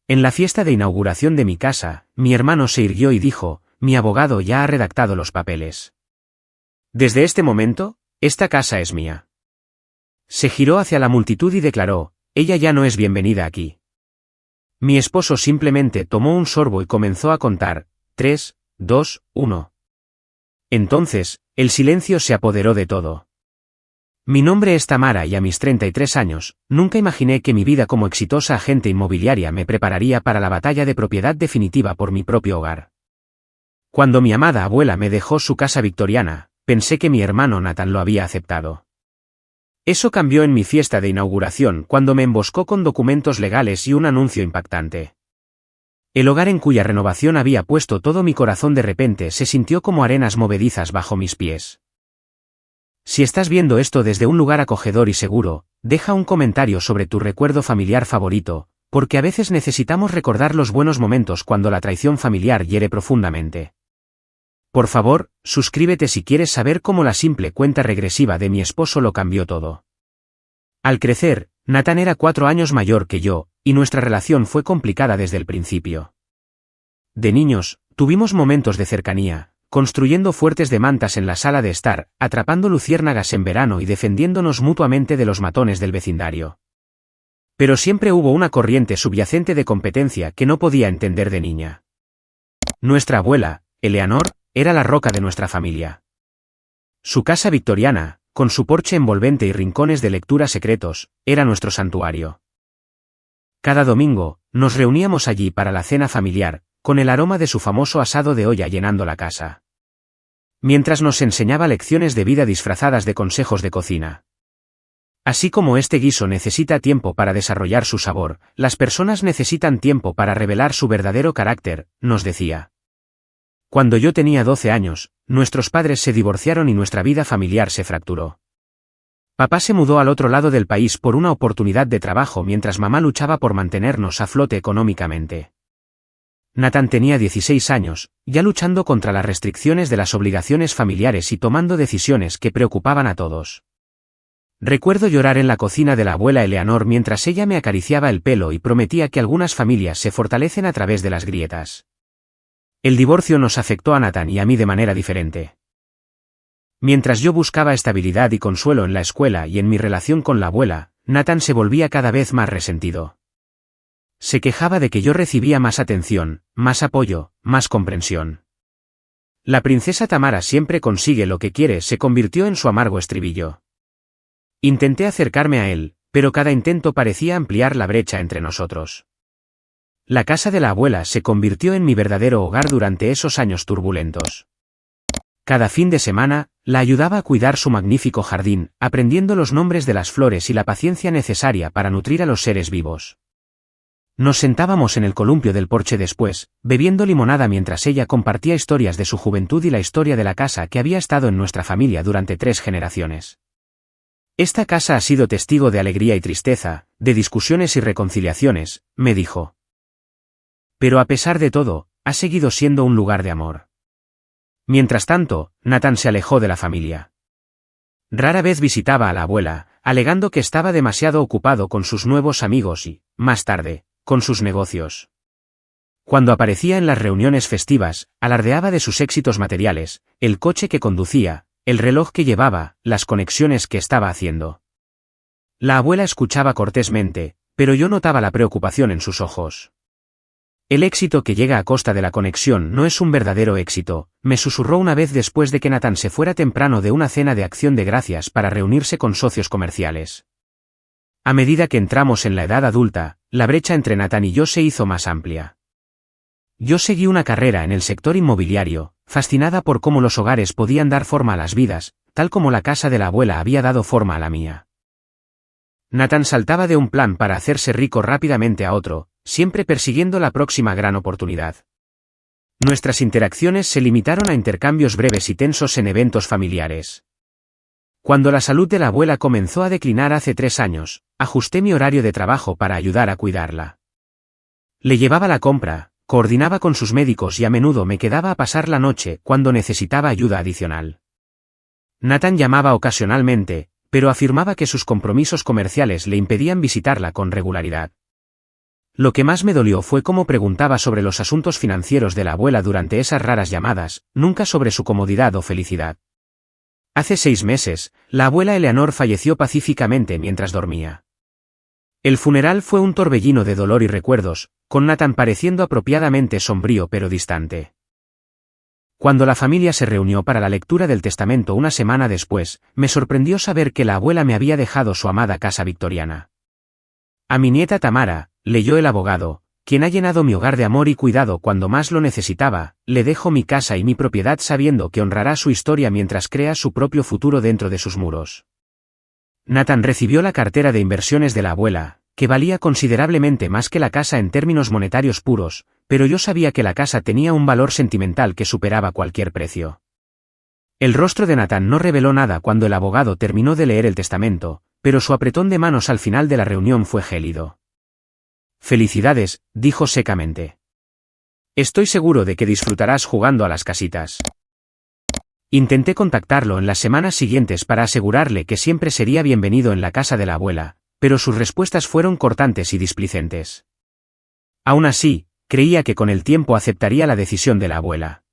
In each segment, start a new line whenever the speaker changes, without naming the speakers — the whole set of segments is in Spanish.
En la fiesta de inauguración de mi casa, mi hermano se irguió y dijo, mi abogado ya ha redactado los papeles. Desde este momento, esta casa es mía. Se giró hacia la multitud y declaró, ella ya no es bienvenida aquí. Mi esposo simplemente tomó un sorbo y comenzó a contar, 3, 2, 1. Entonces, el silencio se apoderó de todo. Mi nombre es Tamara y a mis 33 años, nunca imaginé que mi vida como exitosa agente inmobiliaria me prepararía para la batalla de propiedad definitiva por mi propio hogar. Cuando mi amada abuela me dejó su casa victoriana, pensé que mi hermano Nathan lo había aceptado. Eso cambió en mi fiesta de inauguración cuando me emboscó con documentos legales y un anuncio impactante. El hogar en cuya renovación había puesto todo mi corazón de repente se sintió como arenas movedizas bajo mis pies. Si estás viendo esto desde un lugar acogedor y seguro, deja un comentario sobre tu recuerdo familiar favorito, porque a veces necesitamos recordar los buenos momentos cuando la traición familiar hiere profundamente. Por favor, suscríbete si quieres saber cómo la simple cuenta regresiva de mi esposo lo cambió todo. Al crecer, Nathan era 4 años mayor que yo, y nuestra relación fue complicada desde el principio. De niños, tuvimos momentos de cercanía, construyendo fuertes de mantas en la sala de estar, atrapando luciérnagas en verano y defendiéndonos mutuamente de los matones del vecindario. Pero siempre hubo una corriente subyacente de competencia que no podía entender de niña. Nuestra abuela, Eleanor, era la roca de nuestra familia. Su casa victoriana, con su porche envolvente y rincones de lectura secretos, era nuestro santuario. Cada domingo, nos reuníamos allí para la cena familiar, con el aroma de su famoso asado de olla llenando la casa. Mientras nos enseñaba lecciones de vida disfrazadas de consejos de cocina. Así como este guiso necesita tiempo para desarrollar su sabor, las personas necesitan tiempo para revelar su verdadero carácter, nos decía. Cuando yo tenía 12 años, nuestros padres se divorciaron y nuestra vida familiar se fracturó. Papá se mudó al otro lado del país por una oportunidad de trabajo mientras mamá luchaba por mantenernos a flote económicamente. Nathan tenía 16 años, ya luchando contra las restricciones de las obligaciones familiares y tomando decisiones que preocupaban a todos. Recuerdo llorar en la cocina de la abuela Eleanor mientras ella me acariciaba el pelo y prometía que algunas familias se fortalecen a través de las grietas. El divorcio nos afectó a Nathan y a mí de manera diferente. Mientras yo buscaba estabilidad y consuelo en la escuela y en mi relación con la abuela, Nathan se volvía cada vez más resentido. Se quejaba de que yo recibía más atención, más apoyo, más comprensión. La princesa Tamara siempre consigue lo que quiere se convirtió en su amargo estribillo. Intenté acercarme a él, pero cada intento parecía ampliar la brecha entre nosotros. La casa de la abuela se convirtió en mi verdadero hogar durante esos años turbulentos. Cada fin de semana, la ayudaba a cuidar su magnífico jardín, aprendiendo los nombres de las flores y la paciencia necesaria para nutrir a los seres vivos. Nos sentábamos en el columpio del porche después, bebiendo limonada mientras ella compartía historias de su juventud y la historia de la casa que había estado en nuestra familia durante 3 generaciones. Esta casa ha sido testigo de alegría y tristeza, de discusiones y reconciliaciones, me dijo. Pero a pesar de todo, ha seguido siendo un lugar de amor. Mientras tanto, Nathan se alejó de la familia. Rara vez visitaba a la abuela, alegando que estaba demasiado ocupado con sus nuevos amigos y, más tarde, con sus negocios. Cuando aparecía en las reuniones festivas, alardeaba de sus éxitos materiales, el coche que conducía, el reloj que llevaba, las conexiones que estaba haciendo. La abuela escuchaba cortésmente, pero yo notaba la preocupación en sus ojos. El éxito que llega a costa de la conexión no es un verdadero éxito, me susurró una vez después de que Nathan se fuera temprano de una cena de acción de gracias para reunirse con socios comerciales. A medida que entramos en la edad adulta, la brecha entre Nathan y yo se hizo más amplia. Yo seguí una carrera en el sector inmobiliario, fascinada por cómo los hogares podían dar forma a las vidas, tal como la casa de la abuela había dado forma a la mía. Nathan saltaba de un plan para hacerse rico rápidamente a otro, siempre persiguiendo la próxima gran oportunidad. Nuestras interacciones se limitaron a intercambios breves y tensos en eventos familiares. Cuando la salud de la abuela comenzó a declinar hace 3 años, ajusté mi horario de trabajo para ayudar a cuidarla. Le llevaba la compra, coordinaba con sus médicos y a menudo me quedaba a pasar la noche cuando necesitaba ayuda adicional. Nathan llamaba ocasionalmente, pero afirmaba que sus compromisos comerciales le impedían visitarla con regularidad. Lo que más me dolió fue cómo preguntaba sobre los asuntos financieros de la abuela durante esas raras llamadas, nunca sobre su comodidad o felicidad. Hace 6 meses, la abuela Eleanor falleció pacíficamente mientras dormía. El funeral fue un torbellino de dolor y recuerdos, con Nathan pareciendo apropiadamente sombrío pero distante. Cuando la familia se reunió para la lectura del testamento una semana después, me sorprendió saber que la abuela me había dejado su amada casa victoriana. A mi nieta Tamara, leyó el abogado, quien ha llenado mi hogar de amor y cuidado cuando más lo necesitaba, le dejo mi casa y mi propiedad sabiendo que honrará su historia mientras crea su propio futuro dentro de sus muros. Nathan recibió la cartera de inversiones de la abuela, que valía considerablemente más que la casa en términos monetarios puros, pero yo sabía que la casa tenía un valor sentimental que superaba cualquier precio. El rostro de Nathan no reveló nada cuando el abogado terminó de leer el testamento, pero su apretón de manos al final de la reunión fue gélido. «Felicidades», dijo secamente. «Estoy seguro de que disfrutarás jugando a las casitas». Intenté contactarlo en las semanas siguientes para asegurarle que siempre sería bienvenido en la casa de la abuela, pero sus respuestas fueron cortantes y displicentes. Aún así, creía que con el tiempo aceptaría la decisión de la abuela.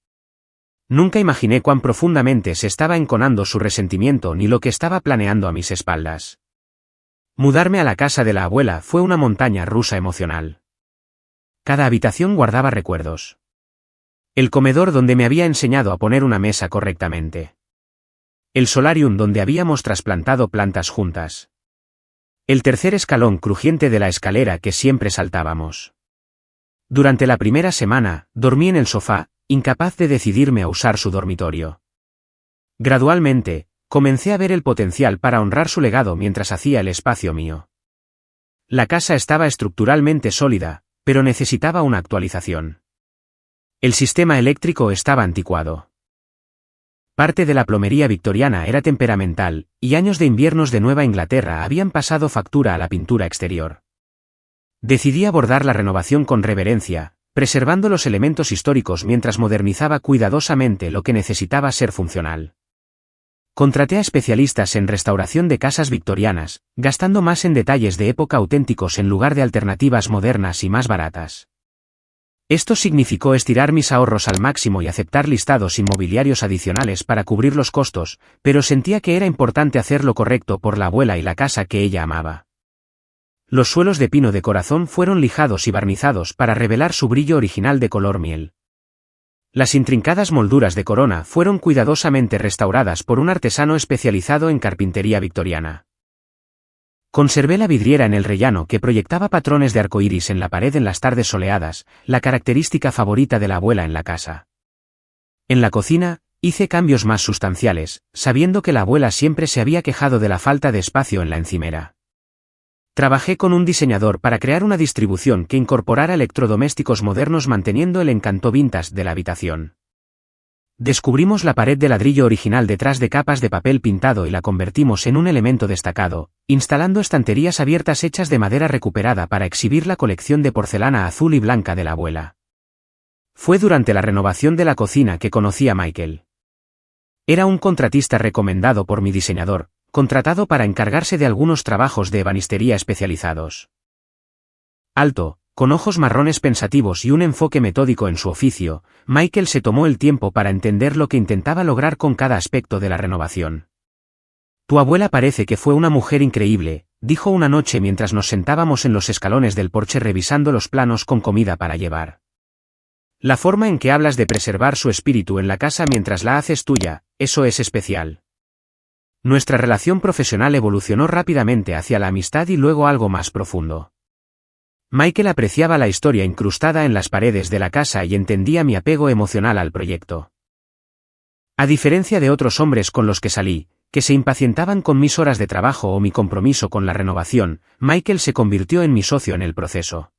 Nunca imaginé cuán profundamente se estaba enconando su resentimiento ni lo que estaba planeando a mis espaldas. Mudarme a la casa de la abuela fue una montaña rusa emocional. Cada habitación guardaba recuerdos. El comedor donde me había enseñado a poner una mesa correctamente. El solarium donde habíamos trasplantado plantas juntas. El tercer escalón crujiente de la escalera que siempre saltábamos. Durante la primera semana, dormí en el sofá, incapaz de decidirme a usar su dormitorio. Gradualmente, comencé a ver el potencial para honrar su legado mientras hacía el espacio mío. La casa estaba estructuralmente sólida, pero necesitaba una actualización. El sistema eléctrico estaba anticuado. Parte de la plomería victoriana era temperamental, y años de inviernos de Nueva Inglaterra habían pasado factura a la pintura exterior. Decidí abordar la renovación con reverencia, preservando los elementos históricos mientras modernizaba cuidadosamente lo que necesitaba ser funcional. Contraté a especialistas en restauración de casas victorianas, gastando más en detalles de época auténticos en lugar de alternativas modernas y más baratas. Esto significó estirar mis ahorros al máximo y aceptar listados inmobiliarios adicionales para cubrir los costos, pero sentía que era importante hacer lo correcto por la abuela y la casa que ella amaba. Los suelos de pino de corazón fueron lijados y barnizados para revelar su brillo original de color miel. Las intrincadas molduras de corona fueron cuidadosamente restauradas por un artesano especializado en carpintería victoriana. Conservé la vidriera en el rellano que proyectaba patrones de arcoíris en la pared en las tardes soleadas, la característica favorita de la abuela en la casa. En la cocina, hice cambios más sustanciales, sabiendo que la abuela siempre se había quejado de la falta de espacio en la encimera. Trabajé con un diseñador para crear una distribución que incorporara electrodomésticos modernos manteniendo el encanto vintage de la habitación. Descubrimos la pared de ladrillo original detrás de capas de papel pintado y la convertimos en un elemento destacado, instalando estanterías abiertas hechas de madera recuperada para exhibir la colección de porcelana azul y blanca de la abuela. Fue durante la renovación de la cocina que conocí a Michael. Era un contratista recomendado por mi diseñador, contratado para encargarse de algunos trabajos de ebanistería especializados. Alto, con ojos marrones pensativos y un enfoque metódico en su oficio, Michael se tomó el tiempo para entender lo que intentaba lograr con cada aspecto de la renovación. «Tu abuela parece que fue una mujer increíble», dijo una noche mientras nos sentábamos en los escalones del porche revisando los planos con comida para llevar. «La forma en que hablas de preservar su espíritu en la casa mientras la haces tuya, eso es especial». Nuestra relación profesional evolucionó rápidamente hacia la amistad y luego algo más profundo. Michael apreciaba la historia incrustada en las paredes de la casa y entendía mi apego emocional al proyecto. A diferencia de otros hombres con los que salí, que se impacientaban con mis horas de trabajo o mi compromiso con la renovación, Michael se convirtió en mi socio en el proceso.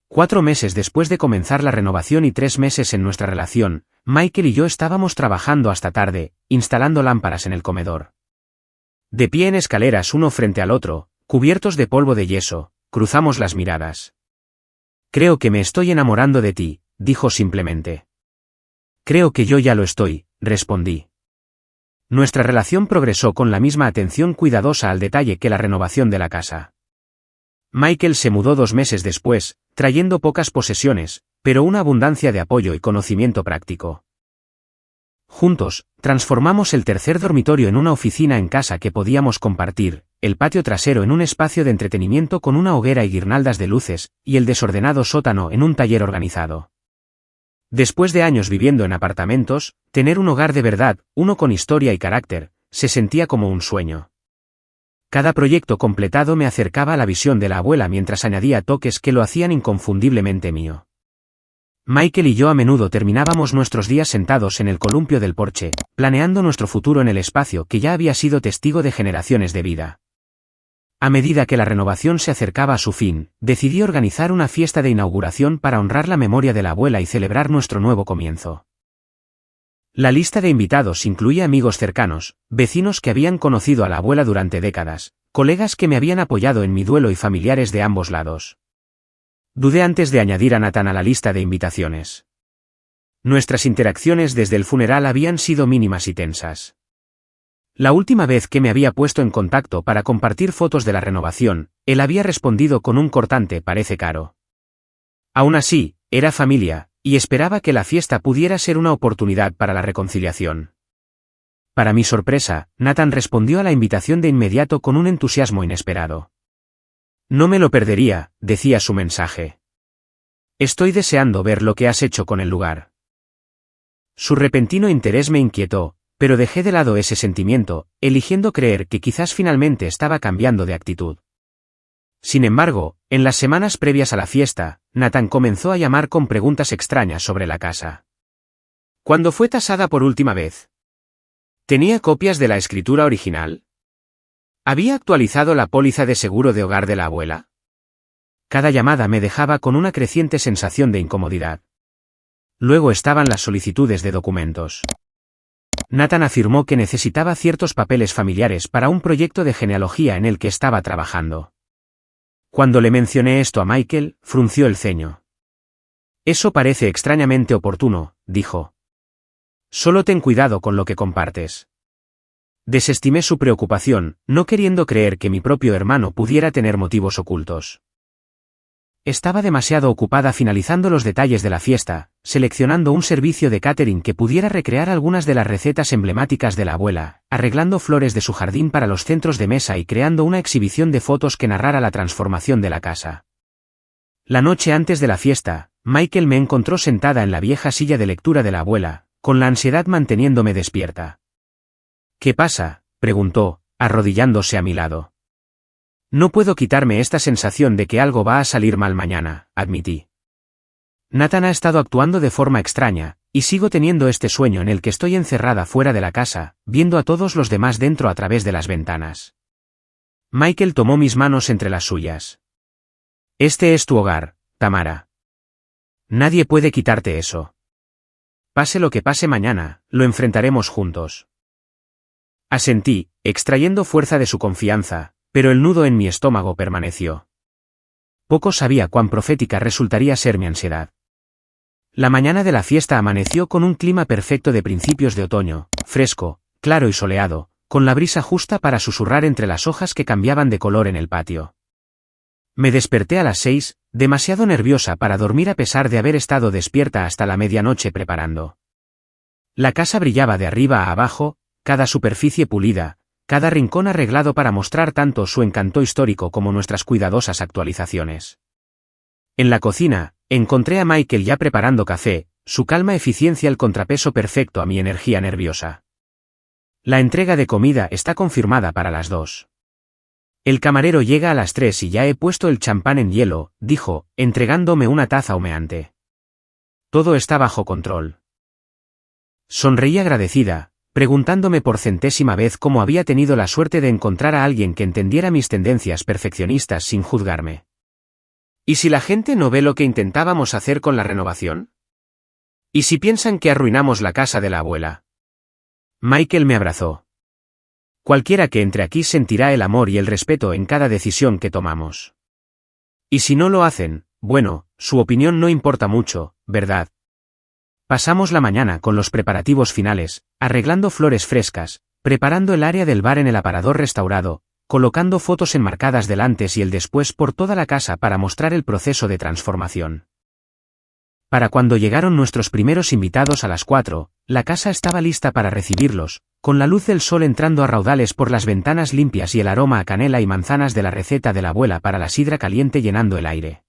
4 meses después de comenzar la renovación y 3 meses en nuestra relación, Michael y yo estábamos trabajando hasta tarde, instalando lámparas en el comedor. De pie en escaleras uno frente al otro, cubiertos de polvo de yeso, cruzamos las miradas. «Creo que me estoy enamorando de ti», dijo simplemente. «Creo que yo ya lo estoy», respondí. Nuestra relación progresó con la misma atención cuidadosa al detalle que la renovación de la casa. Michael se mudó 2 meses después, trayendo pocas posesiones, pero una abundancia de apoyo y conocimiento práctico. Juntos, transformamos el tercer dormitorio en una oficina en casa que podíamos compartir, el patio trasero en un espacio de entretenimiento con una hoguera y guirnaldas de luces, y el desordenado sótano en un taller organizado. Después de años viviendo en apartamentos, tener un hogar de verdad, uno con historia y carácter, se sentía como un sueño. Cada proyecto completado me acercaba a la visión de la abuela mientras añadía toques que lo hacían inconfundiblemente mío. Michael y yo a menudo terminábamos nuestros días sentados en el columpio del porche, planeando nuestro futuro en el espacio que ya había sido testigo de generaciones de vida. A medida que la renovación se acercaba a su fin, decidí organizar una fiesta de inauguración para honrar la memoria de la abuela y celebrar nuestro nuevo comienzo. La lista de invitados incluía amigos cercanos, vecinos que habían conocido a la abuela durante décadas, colegas que me habían apoyado en mi duelo y familiares de ambos lados. Dudé antes de añadir a Nathan a la lista de invitaciones. Nuestras interacciones desde el funeral habían sido mínimas y tensas. La última vez que me había puesto en contacto para compartir fotos de la renovación, él había respondido con un cortante "parece caro". Aún así, era familia, y esperaba que la fiesta pudiera ser una oportunidad para la reconciliación. Para mi sorpresa, Nathan respondió a la invitación de inmediato con un entusiasmo inesperado. No me lo perdería, decía su mensaje. Estoy deseando ver lo que has hecho con el lugar. Su repentino interés me inquietó, pero dejé de lado ese sentimiento, eligiendo creer que quizás finalmente estaba cambiando de actitud. Sin embargo, en las semanas previas a la fiesta, Nathan comenzó a llamar con preguntas extrañas sobre la casa. ¿Cuándo fue tasada por última vez? ¿Tenía copias de la escritura original? ¿Había actualizado la póliza de seguro de hogar de la abuela? Cada llamada me dejaba con una creciente sensación de incomodidad. Luego estaban las solicitudes de documentos. Nathan afirmó que necesitaba ciertos papeles familiares para un proyecto de genealogía en el que estaba trabajando. Cuando le mencioné esto a Michael, frunció el ceño. Eso parece extrañamente oportuno, dijo. Solo ten cuidado con lo que compartes. Desestimé su preocupación, no queriendo creer que mi propio hermano pudiera tener motivos ocultos. Estaba demasiado ocupada finalizando los detalles de la fiesta, seleccionando un servicio de catering que pudiera recrear algunas de las recetas emblemáticas de la abuela, arreglando flores de su jardín para los centros de mesa y creando una exhibición de fotos que narrara la transformación de la casa. La noche antes de la fiesta, Michael me encontró sentada en la vieja silla de lectura de la abuela, con la ansiedad manteniéndome despierta. ¿Qué pasa?, preguntó, arrodillándose a mi lado. No puedo quitarme esta sensación de que algo va a salir mal mañana, admití. Nathan ha estado actuando de forma extraña, y sigo teniendo este sueño en el que estoy encerrada fuera de la casa, viendo a todos los demás dentro a través de las ventanas. Michael tomó mis manos entre las suyas. Este es tu hogar, Tamara. Nadie puede quitarte eso. Pase lo que pase mañana, lo enfrentaremos juntos. Asentí, extrayendo fuerza de su confianza, pero el nudo en mi estómago permaneció. Poco sabía cuán profética resultaría ser mi ansiedad. La mañana de la fiesta amaneció con un clima perfecto de principios de otoño, fresco, claro y soleado, con la brisa justa para susurrar entre las hojas que cambiaban de color en el patio. Me desperté a las 6, demasiado nerviosa para dormir a pesar de haber estado despierta hasta la medianoche preparando. La casa brillaba de arriba a abajo, cada superficie pulida, cada rincón arreglado para mostrar tanto su encanto histórico como nuestras cuidadosas actualizaciones. En la cocina, encontré a Michael ya preparando café, su calma eficiencia el contrapeso perfecto a mi energía nerviosa. La entrega de comida está confirmada para las 2. El camarero llega a las 3 y ya he puesto el champán en hielo, dijo, entregándome una taza humeante. Todo está bajo control. Sonreí agradecida, preguntándome por centésima vez cómo había tenido la suerte de encontrar a alguien que entendiera mis tendencias perfeccionistas sin juzgarme. ¿Y si la gente no ve lo que intentábamos hacer con la renovación? ¿Y si piensan que arruinamos la casa de la abuela? Michael me abrazó. Cualquiera que entre aquí sentirá el amor y el respeto en cada decisión que tomamos. Y si no lo hacen, bueno, su opinión no importa mucho, ¿verdad? Pasamos la mañana con los preparativos finales, arreglando flores frescas, preparando el área del bar en el aparador restaurado, colocando fotos enmarcadas del antes y el después por toda la casa para mostrar el proceso de transformación. Para cuando llegaron nuestros primeros invitados a las 4, la casa estaba lista para recibirlos, con la luz del sol entrando a raudales por las ventanas limpias y el aroma a canela y manzanas de la receta de la abuela para la sidra caliente llenando el aire.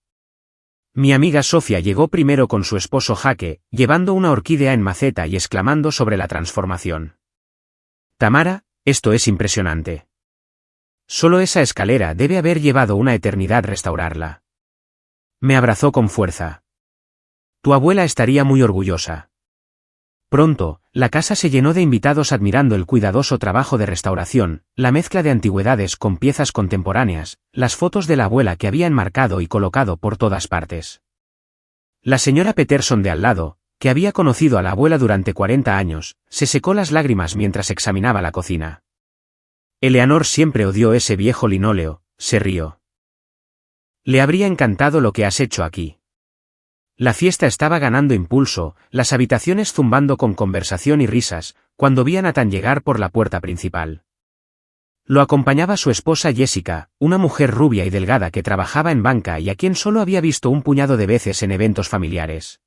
Mi amiga Sofía llegó primero con su esposo Jaque, llevando una orquídea en maceta y exclamando sobre la transformación. Tamara, esto es impresionante. Solo esa escalera debe haber llevado una eternidad restaurarla. Me abrazó con fuerza. Tu abuela estaría muy orgullosa. Pronto, la casa se llenó de invitados admirando el cuidadoso trabajo de restauración, la mezcla de antigüedades con piezas contemporáneas, las fotos de la abuela que había enmarcado y colocado por todas partes. La señora Peterson de al lado, que había conocido a la abuela durante 40 años, se secó las lágrimas mientras examinaba la cocina. Eleanor siempre odió ese viejo linóleo, se rió. Le habría encantado lo que has hecho aquí. La fiesta estaba ganando impulso, las habitaciones zumbando con conversación y risas, cuando vi a Nathan llegar por la puerta principal. Lo acompañaba su esposa Jessica, una mujer rubia y delgada que trabajaba en banca y a quien solo había visto un puñado de veces en eventos familiares.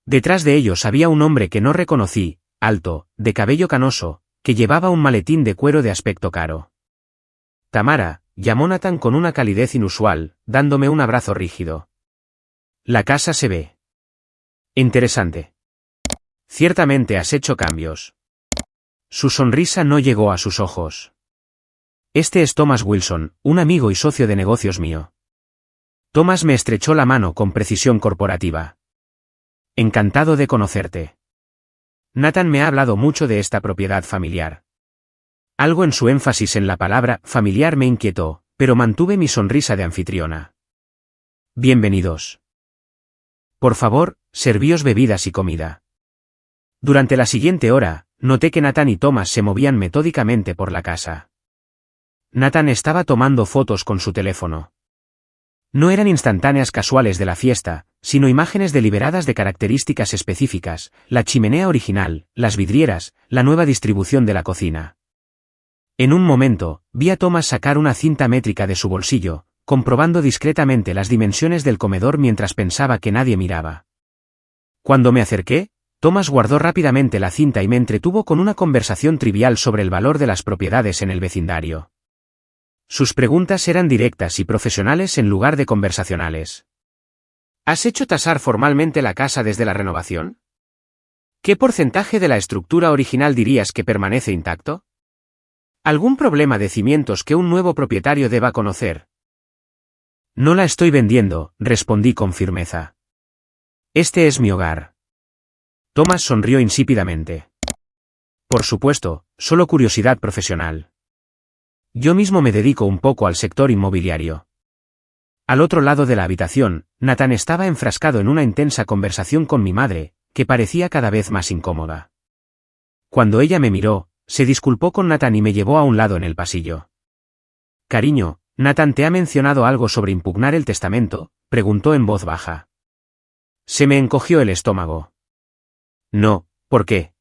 Detrás de ellos había un hombre que no reconocí, alto, de cabello canoso, que llevaba un maletín de cuero de aspecto caro. Tamara, llamó Nathan con una calidez inusual, dándome un abrazo rígido. La casa se ve interesante. Ciertamente has hecho cambios. Su sonrisa no llegó a sus ojos. Este es Thomas Wilson, un amigo y socio de negocios mío. Thomas me estrechó la mano con precisión corporativa. Encantado de conocerte. Nathan me ha hablado mucho de esta propiedad familiar. Algo en su énfasis en la palabra familiar me inquietó, pero mantuve mi sonrisa de anfitriona. Bienvenidos. Por favor, servíos bebidas y comida. Durante la siguiente hora, noté que Nathan y Thomas se movían metódicamente por la casa. Nathan estaba tomando fotos con su teléfono. No eran instantáneas casuales de la fiesta, sino imágenes deliberadas de características específicas, la chimenea original, las vidrieras, la nueva distribución de la cocina. En un momento, vi a Thomas sacar una cinta métrica de su bolsillo, comprobando discretamente las dimensiones del comedor mientras pensaba que nadie miraba. Cuando me acerqué, Thomas guardó rápidamente la cinta y me entretuvo con una conversación trivial sobre el valor de las propiedades en el vecindario. Sus preguntas eran directas y profesionales en lugar de conversacionales. ¿Has hecho tasar formalmente la casa desde la renovación? ¿Qué porcentaje de la estructura original dirías que permanece intacto? ¿Algún problema de cimientos que un nuevo propietario deba conocer? No la estoy vendiendo, respondí con firmeza. Este es mi hogar. Thomas sonrió insípidamente. Por supuesto, solo curiosidad profesional. Yo mismo me dedico un poco al sector inmobiliario. Al otro lado de la habitación, Nathan estaba enfrascado en una intensa conversación con mi madre, que parecía cada vez más incómoda. Cuando ella me miró, se disculpó con Nathan y me llevó a un lado en el pasillo. Cariño, Nathan te ha mencionado algo sobre impugnar el testamento, preguntó en voz baja. Se me encogió el estómago. No, ¿por qué?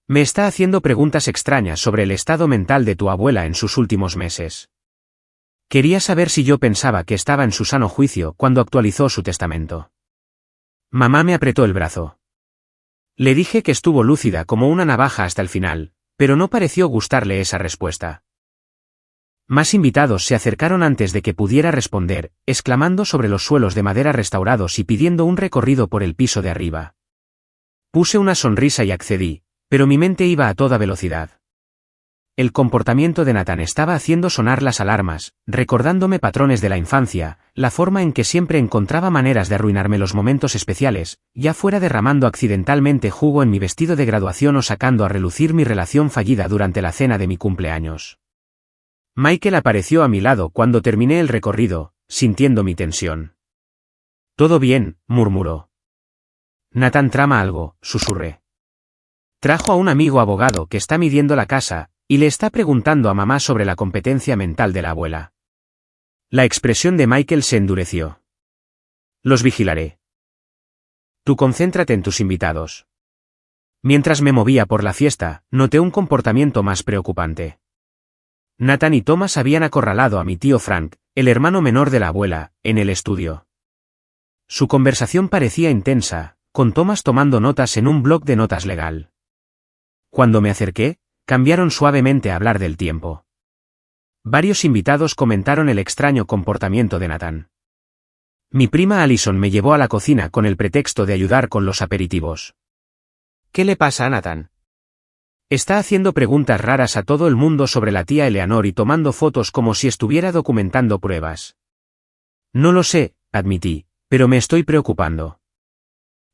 Me está haciendo preguntas extrañas sobre el estado mental de tu abuela en sus últimos meses. Quería saber si yo pensaba que estaba en su sano juicio cuando actualizó su testamento. Mamá me apretó el brazo. Le dije que estuvo lúcida como una navaja hasta el final, pero no pareció gustarle esa respuesta. Más invitados se acercaron antes de que pudiera responder, exclamando sobre los suelos de madera restaurados y pidiendo un recorrido por el piso de arriba. Puse una sonrisa y accedí, pero mi mente iba a toda velocidad. El comportamiento de Nathan estaba haciendo sonar las alarmas, recordándome patrones de la infancia, la forma en que siempre encontraba maneras de arruinarme los momentos especiales, ya fuera derramando accidentalmente jugo en mi vestido de graduación o sacando a relucir mi relación fallida durante la cena de mi cumpleaños. Michael apareció a mi lado cuando terminé el recorrido, sintiendo mi tensión. «Todo bien», murmuró. «Nathan trama algo», susurré. «Trajo a un amigo abogado que está midiendo la casa, y le está preguntando a mamá sobre la competencia mental de la abuela». La expresión de Michael se endureció. «Los vigilaré. Tú concéntrate en tus invitados». Mientras me movía por la fiesta, noté un comportamiento más preocupante. Nathan y Thomas habían acorralado a mi tío Frank, el hermano menor de la abuela, en el estudio. Su conversación parecía intensa, con Thomas tomando notas en un bloc de notas legal. Cuando me acerqué, cambiaron suavemente a hablar del tiempo. Varios invitados comentaron el extraño comportamiento de Nathan. Mi prima Allison me llevó a la cocina con el pretexto de ayudar con los aperitivos. ¿Qué le pasa a Nathan? Está haciendo preguntas raras a todo el mundo sobre la tía Eleanor y tomando fotos como si estuviera documentando pruebas. No lo sé, admití, pero me estoy preocupando.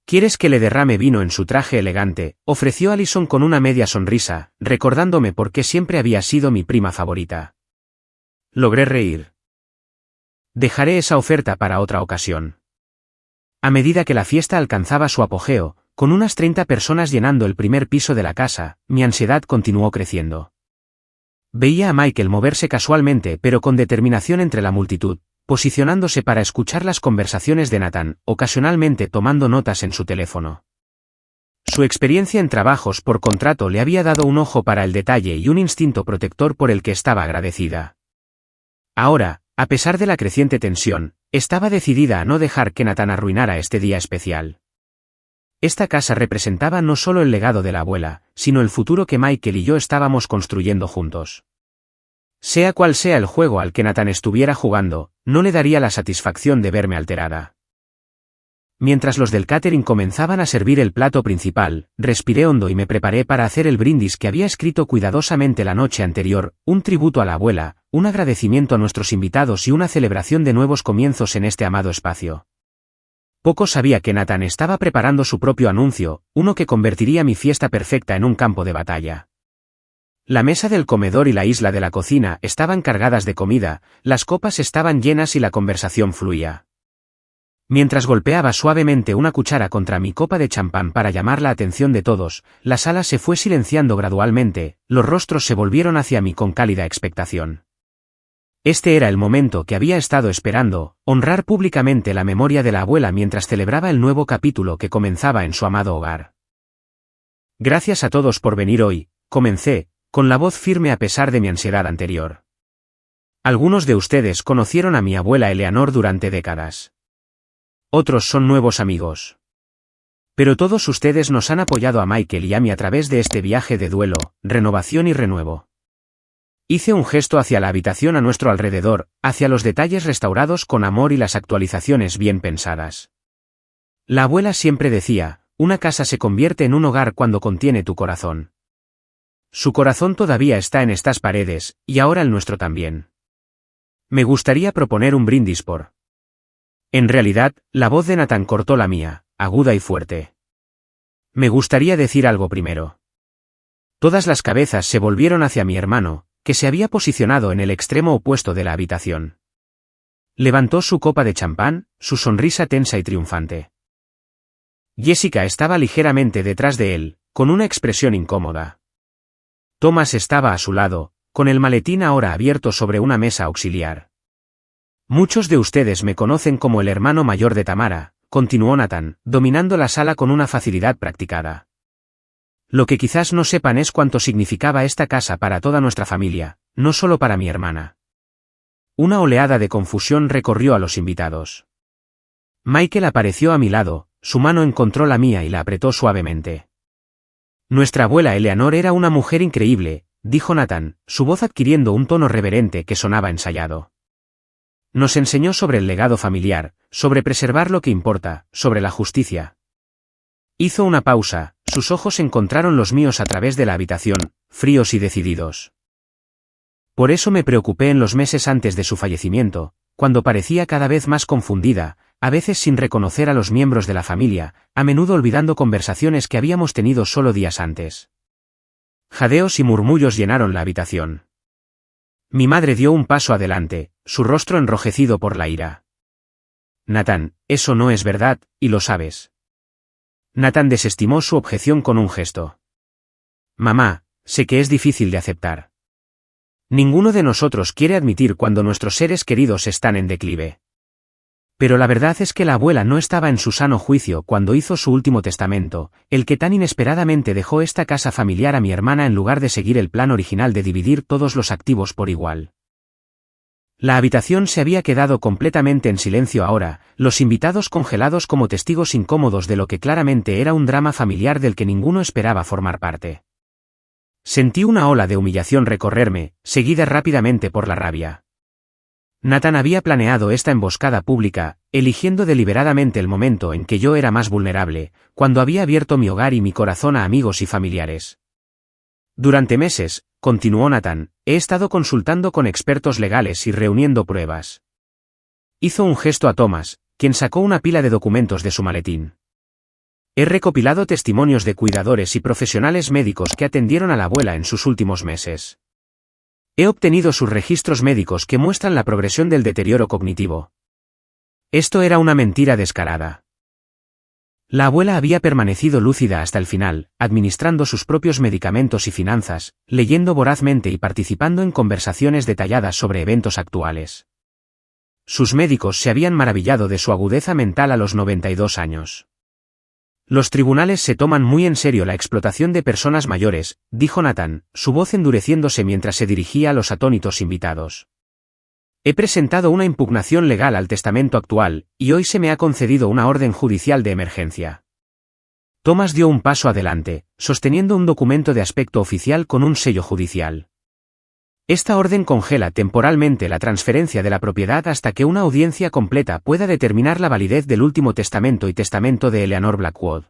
¿Quieres que le derrame vino en su traje elegante?, ofreció Allison con una media sonrisa, recordándome por qué siempre había sido mi prima favorita. Logré reír. Dejaré esa oferta para otra ocasión. A medida que la fiesta alcanzaba su apogeo, con unas 30 personas llenando el primer piso de la casa, mi ansiedad continuó creciendo. Veía a Michael moverse casualmente pero con determinación entre la multitud, posicionándose para escuchar las conversaciones de Nathan, ocasionalmente tomando notas en su teléfono. Su experiencia en trabajos por contrato le había dado un ojo para el detalle y un instinto protector por el que estaba agradecida. Ahora, a pesar de la creciente tensión, estaba decidida a no dejar que Nathan arruinara este día especial. Esta casa representaba no solo el legado de la abuela, sino el futuro que Michael y yo estábamos construyendo juntos. Sea cual sea el juego al que Nathan estuviera jugando, no le daría la satisfacción de verme alterada. Mientras los del catering comenzaban a servir el plato principal, respiré hondo y me preparé para hacer el brindis que había escrito cuidadosamente la noche anterior, un tributo a la abuela, un agradecimiento a nuestros invitados y una celebración de nuevos comienzos en este amado espacio. Poco sabía que Nathan estaba preparando su propio anuncio, uno que convertiría mi fiesta perfecta en un campo de batalla. La mesa del comedor y la isla de la cocina estaban cargadas de comida, las copas estaban llenas y la conversación fluía. Mientras golpeaba suavemente una cuchara contra mi copa de champán para llamar la atención de todos, la sala se fue silenciando gradualmente, los rostros se volvieron hacia mí con cálida expectación. Este era el momento que había estado esperando, honrar públicamente la memoria de la abuela mientras celebraba el nuevo capítulo que comenzaba en su amado hogar. Gracias a todos por venir hoy, comencé, con la voz firme a pesar de mi ansiedad anterior. Algunos de ustedes conocieron a mi abuela Eleanor durante décadas. Otros son nuevos amigos. Pero todos ustedes nos han apoyado a Michael y a mí a través de este viaje de duelo, renovación y renuevo. Hice un gesto hacia la habitación a nuestro alrededor, hacia los detalles restaurados con amor y las actualizaciones bien pensadas. La abuela siempre decía, una casa se convierte en un hogar cuando contiene tu corazón. Su corazón todavía está en estas paredes, y ahora el nuestro también. Me gustaría proponer un brindis por... En realidad, la voz de Nathan cortó la mía, aguda y fuerte. Me gustaría decir algo primero. Todas las cabezas se volvieron hacia mi hermano, que se había posicionado en el extremo opuesto de la habitación. Levantó su copa de champán, su sonrisa tensa y triunfante. Jessica estaba ligeramente detrás de él, con una expresión incómoda. Thomas estaba a su lado, con el maletín ahora abierto sobre una mesa auxiliar. Muchos de ustedes me conocen como el hermano mayor de Tamara, continuó Nathan, dominando la sala con una facilidad practicada. Lo que quizás no sepan es cuánto significaba esta casa para toda nuestra familia, no solo para mi hermana. Una oleada de confusión recorrió a los invitados. Michael apareció a mi lado, su mano encontró la mía y la apretó suavemente. Nuestra abuela Eleanor era una mujer increíble, dijo Nathan, su voz adquiriendo un tono reverente que sonaba ensayado. Nos enseñó sobre el legado familiar, sobre preservar lo que importa, sobre la justicia. Hizo una pausa, sus ojos encontraron los míos a través de la habitación, fríos y decididos. Por eso me preocupé en los meses antes de su fallecimiento, cuando parecía cada vez más confundida, a veces sin reconocer a los miembros de la familia, a menudo olvidando conversaciones que habíamos tenido solo días antes. Jadeos y murmullos llenaron la habitación. Mi madre dio un paso adelante, su rostro enrojecido por la ira. Nathan, eso no es verdad, y lo sabes. Nathan desestimó su objeción con un gesto. Mamá, sé que es difícil de aceptar. Ninguno de nosotros quiere admitir cuando nuestros seres queridos están en declive. Pero la verdad es que la abuela no estaba en su sano juicio cuando hizo su último testamento, el que tan inesperadamente dejó esta casa familiar a mi hermana en lugar de seguir el plan original de dividir todos los activos por igual. La habitación se había quedado completamente en silencio ahora, los invitados congelados como testigos incómodos de lo que claramente era un drama familiar del que ninguno esperaba formar parte. Sentí una ola de humillación recorrerme, seguida rápidamente por la rabia. Nathan había planeado esta emboscada pública, eligiendo deliberadamente el momento en que yo era más vulnerable, cuando había abierto mi hogar y mi corazón a amigos y familiares. Durante meses, continuó Nathan, he estado consultando con expertos legales y reuniendo pruebas. Hizo un gesto a Thomas, quien sacó una pila de documentos de su maletín. He recopilado testimonios de cuidadores y profesionales médicos que atendieron a la abuela en sus últimos meses. He obtenido sus registros médicos que muestran la progresión del deterioro cognitivo. Esto era una mentira descarada. La abuela había permanecido lúcida hasta el final, administrando sus propios medicamentos y finanzas, leyendo vorazmente y participando en conversaciones detalladas sobre eventos actuales. Sus médicos se habían maravillado de su agudeza mental a los 92 años. Los tribunales se toman muy en serio la explotación de personas mayores, dijo Nathan, su voz endureciéndose mientras se dirigía a los atónitos invitados. He presentado una impugnación legal al testamento actual, y hoy se me ha concedido una orden judicial de emergencia. Thomas dio un paso adelante, sosteniendo un documento de aspecto oficial con un sello judicial. Esta orden congela temporalmente la transferencia de la propiedad hasta que una audiencia completa pueda determinar la validez del último testamento y testamento de Eleanor Blackwood.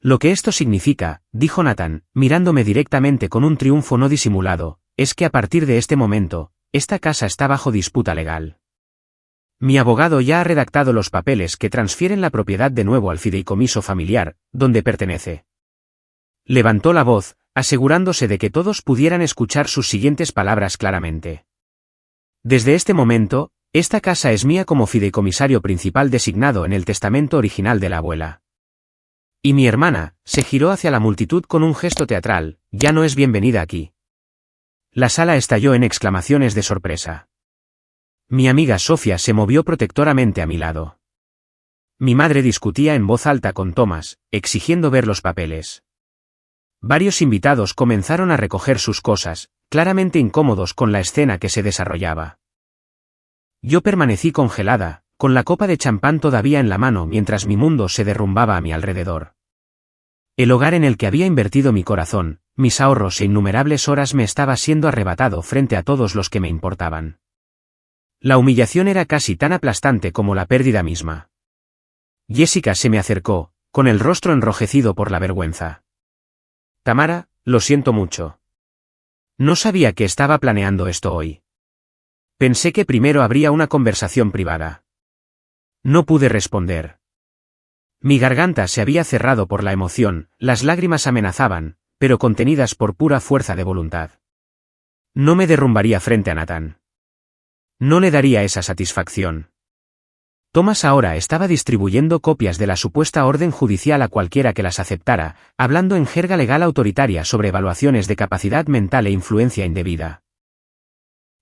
Lo que esto significa, dijo Nathan, mirándome directamente con un triunfo no disimulado, es que a partir de este momento, esta casa está bajo disputa legal. Mi abogado ya ha redactado los papeles que transfieren la propiedad de nuevo al fideicomiso familiar, donde pertenece. Levantó la voz, asegurándose de que todos pudieran escuchar sus siguientes palabras claramente. Desde este momento, esta casa es mía como fideicomisario principal designado en el testamento original de la abuela. Y mi hermana, se giró hacia la multitud con un gesto teatral, ya no es bienvenida aquí. La sala estalló en exclamaciones de sorpresa. Mi amiga Sofía se movió protectoramente a mi lado. Mi madre discutía en voz alta con Thomas, exigiendo ver los papeles. Varios invitados comenzaron a recoger sus cosas, claramente incómodos con la escena que se desarrollaba. Yo permanecí congelada, con la copa de champán todavía en la mano mientras mi mundo se derrumbaba a mi alrededor. El hogar en el que había invertido mi corazón, mis ahorros e innumerables horas me estaba siendo arrebatado frente a todos los que me importaban. La humillación era casi tan aplastante como la pérdida misma. Jessica se me acercó, con el rostro enrojecido por la vergüenza. Tamara, lo siento mucho. No sabía que estaba planeando esto hoy. Pensé que primero habría una conversación privada. No pude responder. Mi garganta se había cerrado por la emoción, las lágrimas amenazaban, pero contenidas por pura fuerza de voluntad. No me derrumbaría frente a Nathan. No le daría esa satisfacción. Thomas ahora estaba distribuyendo copias de la supuesta orden judicial a cualquiera que las aceptara, hablando en jerga legal autoritaria sobre evaluaciones de capacidad mental e influencia indebida.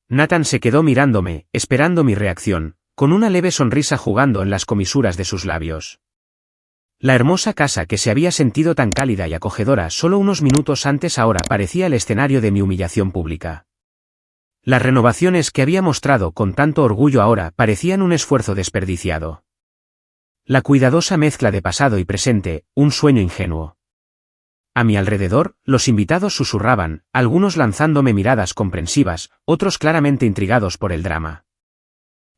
Nathan se quedó mirándome, esperando mi reacción, con una leve sonrisa jugando en las comisuras de sus labios. La hermosa casa que se había sentido tan cálida y acogedora solo unos minutos antes ahora parecía el escenario de mi humillación pública. Las renovaciones que había mostrado con tanto orgullo ahora parecían un esfuerzo desperdiciado. La cuidadosa mezcla de pasado y presente, un sueño ingenuo. A mi alrededor, los invitados susurraban, algunos lanzándome miradas comprensivas, otros claramente intrigados por el drama.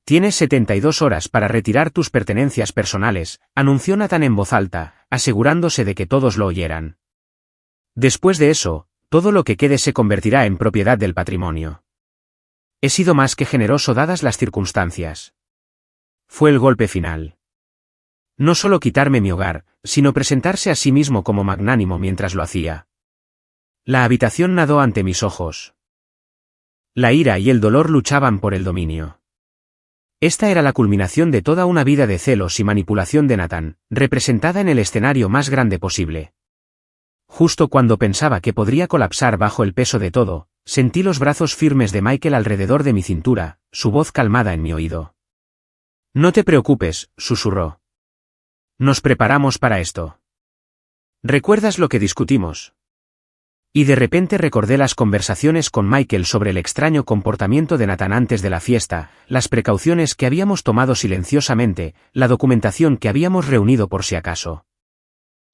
Tienes 72 horas para retirar tus pertenencias personales, anunció Nathan en voz alta, asegurándose de que todos lo oyeran. Después de eso, todo lo que quede se convertirá en propiedad del patrimonio. He sido más que generoso dadas las circunstancias. Fue el golpe final. No solo quitarme mi hogar, sino presentarse a sí mismo como magnánimo mientras lo hacía. La habitación nadó ante mis ojos. La ira y el dolor luchaban por el dominio. Esta era la culminación de toda una vida de celos y manipulación de Nathan, representada en el escenario más grande posible. Justo cuando pensaba que podría colapsar bajo el peso de todo, sentí los brazos firmes de Michael alrededor de mi cintura, su voz calmada en mi oído. No te preocupes, susurró. Nos preparamos para esto. ¿Recuerdas lo que discutimos? Y de repente recordé las conversaciones con Michael sobre el extraño comportamiento de Nathan antes de la fiesta, las precauciones que habíamos tomado silenciosamente, la documentación que habíamos reunido por si acaso.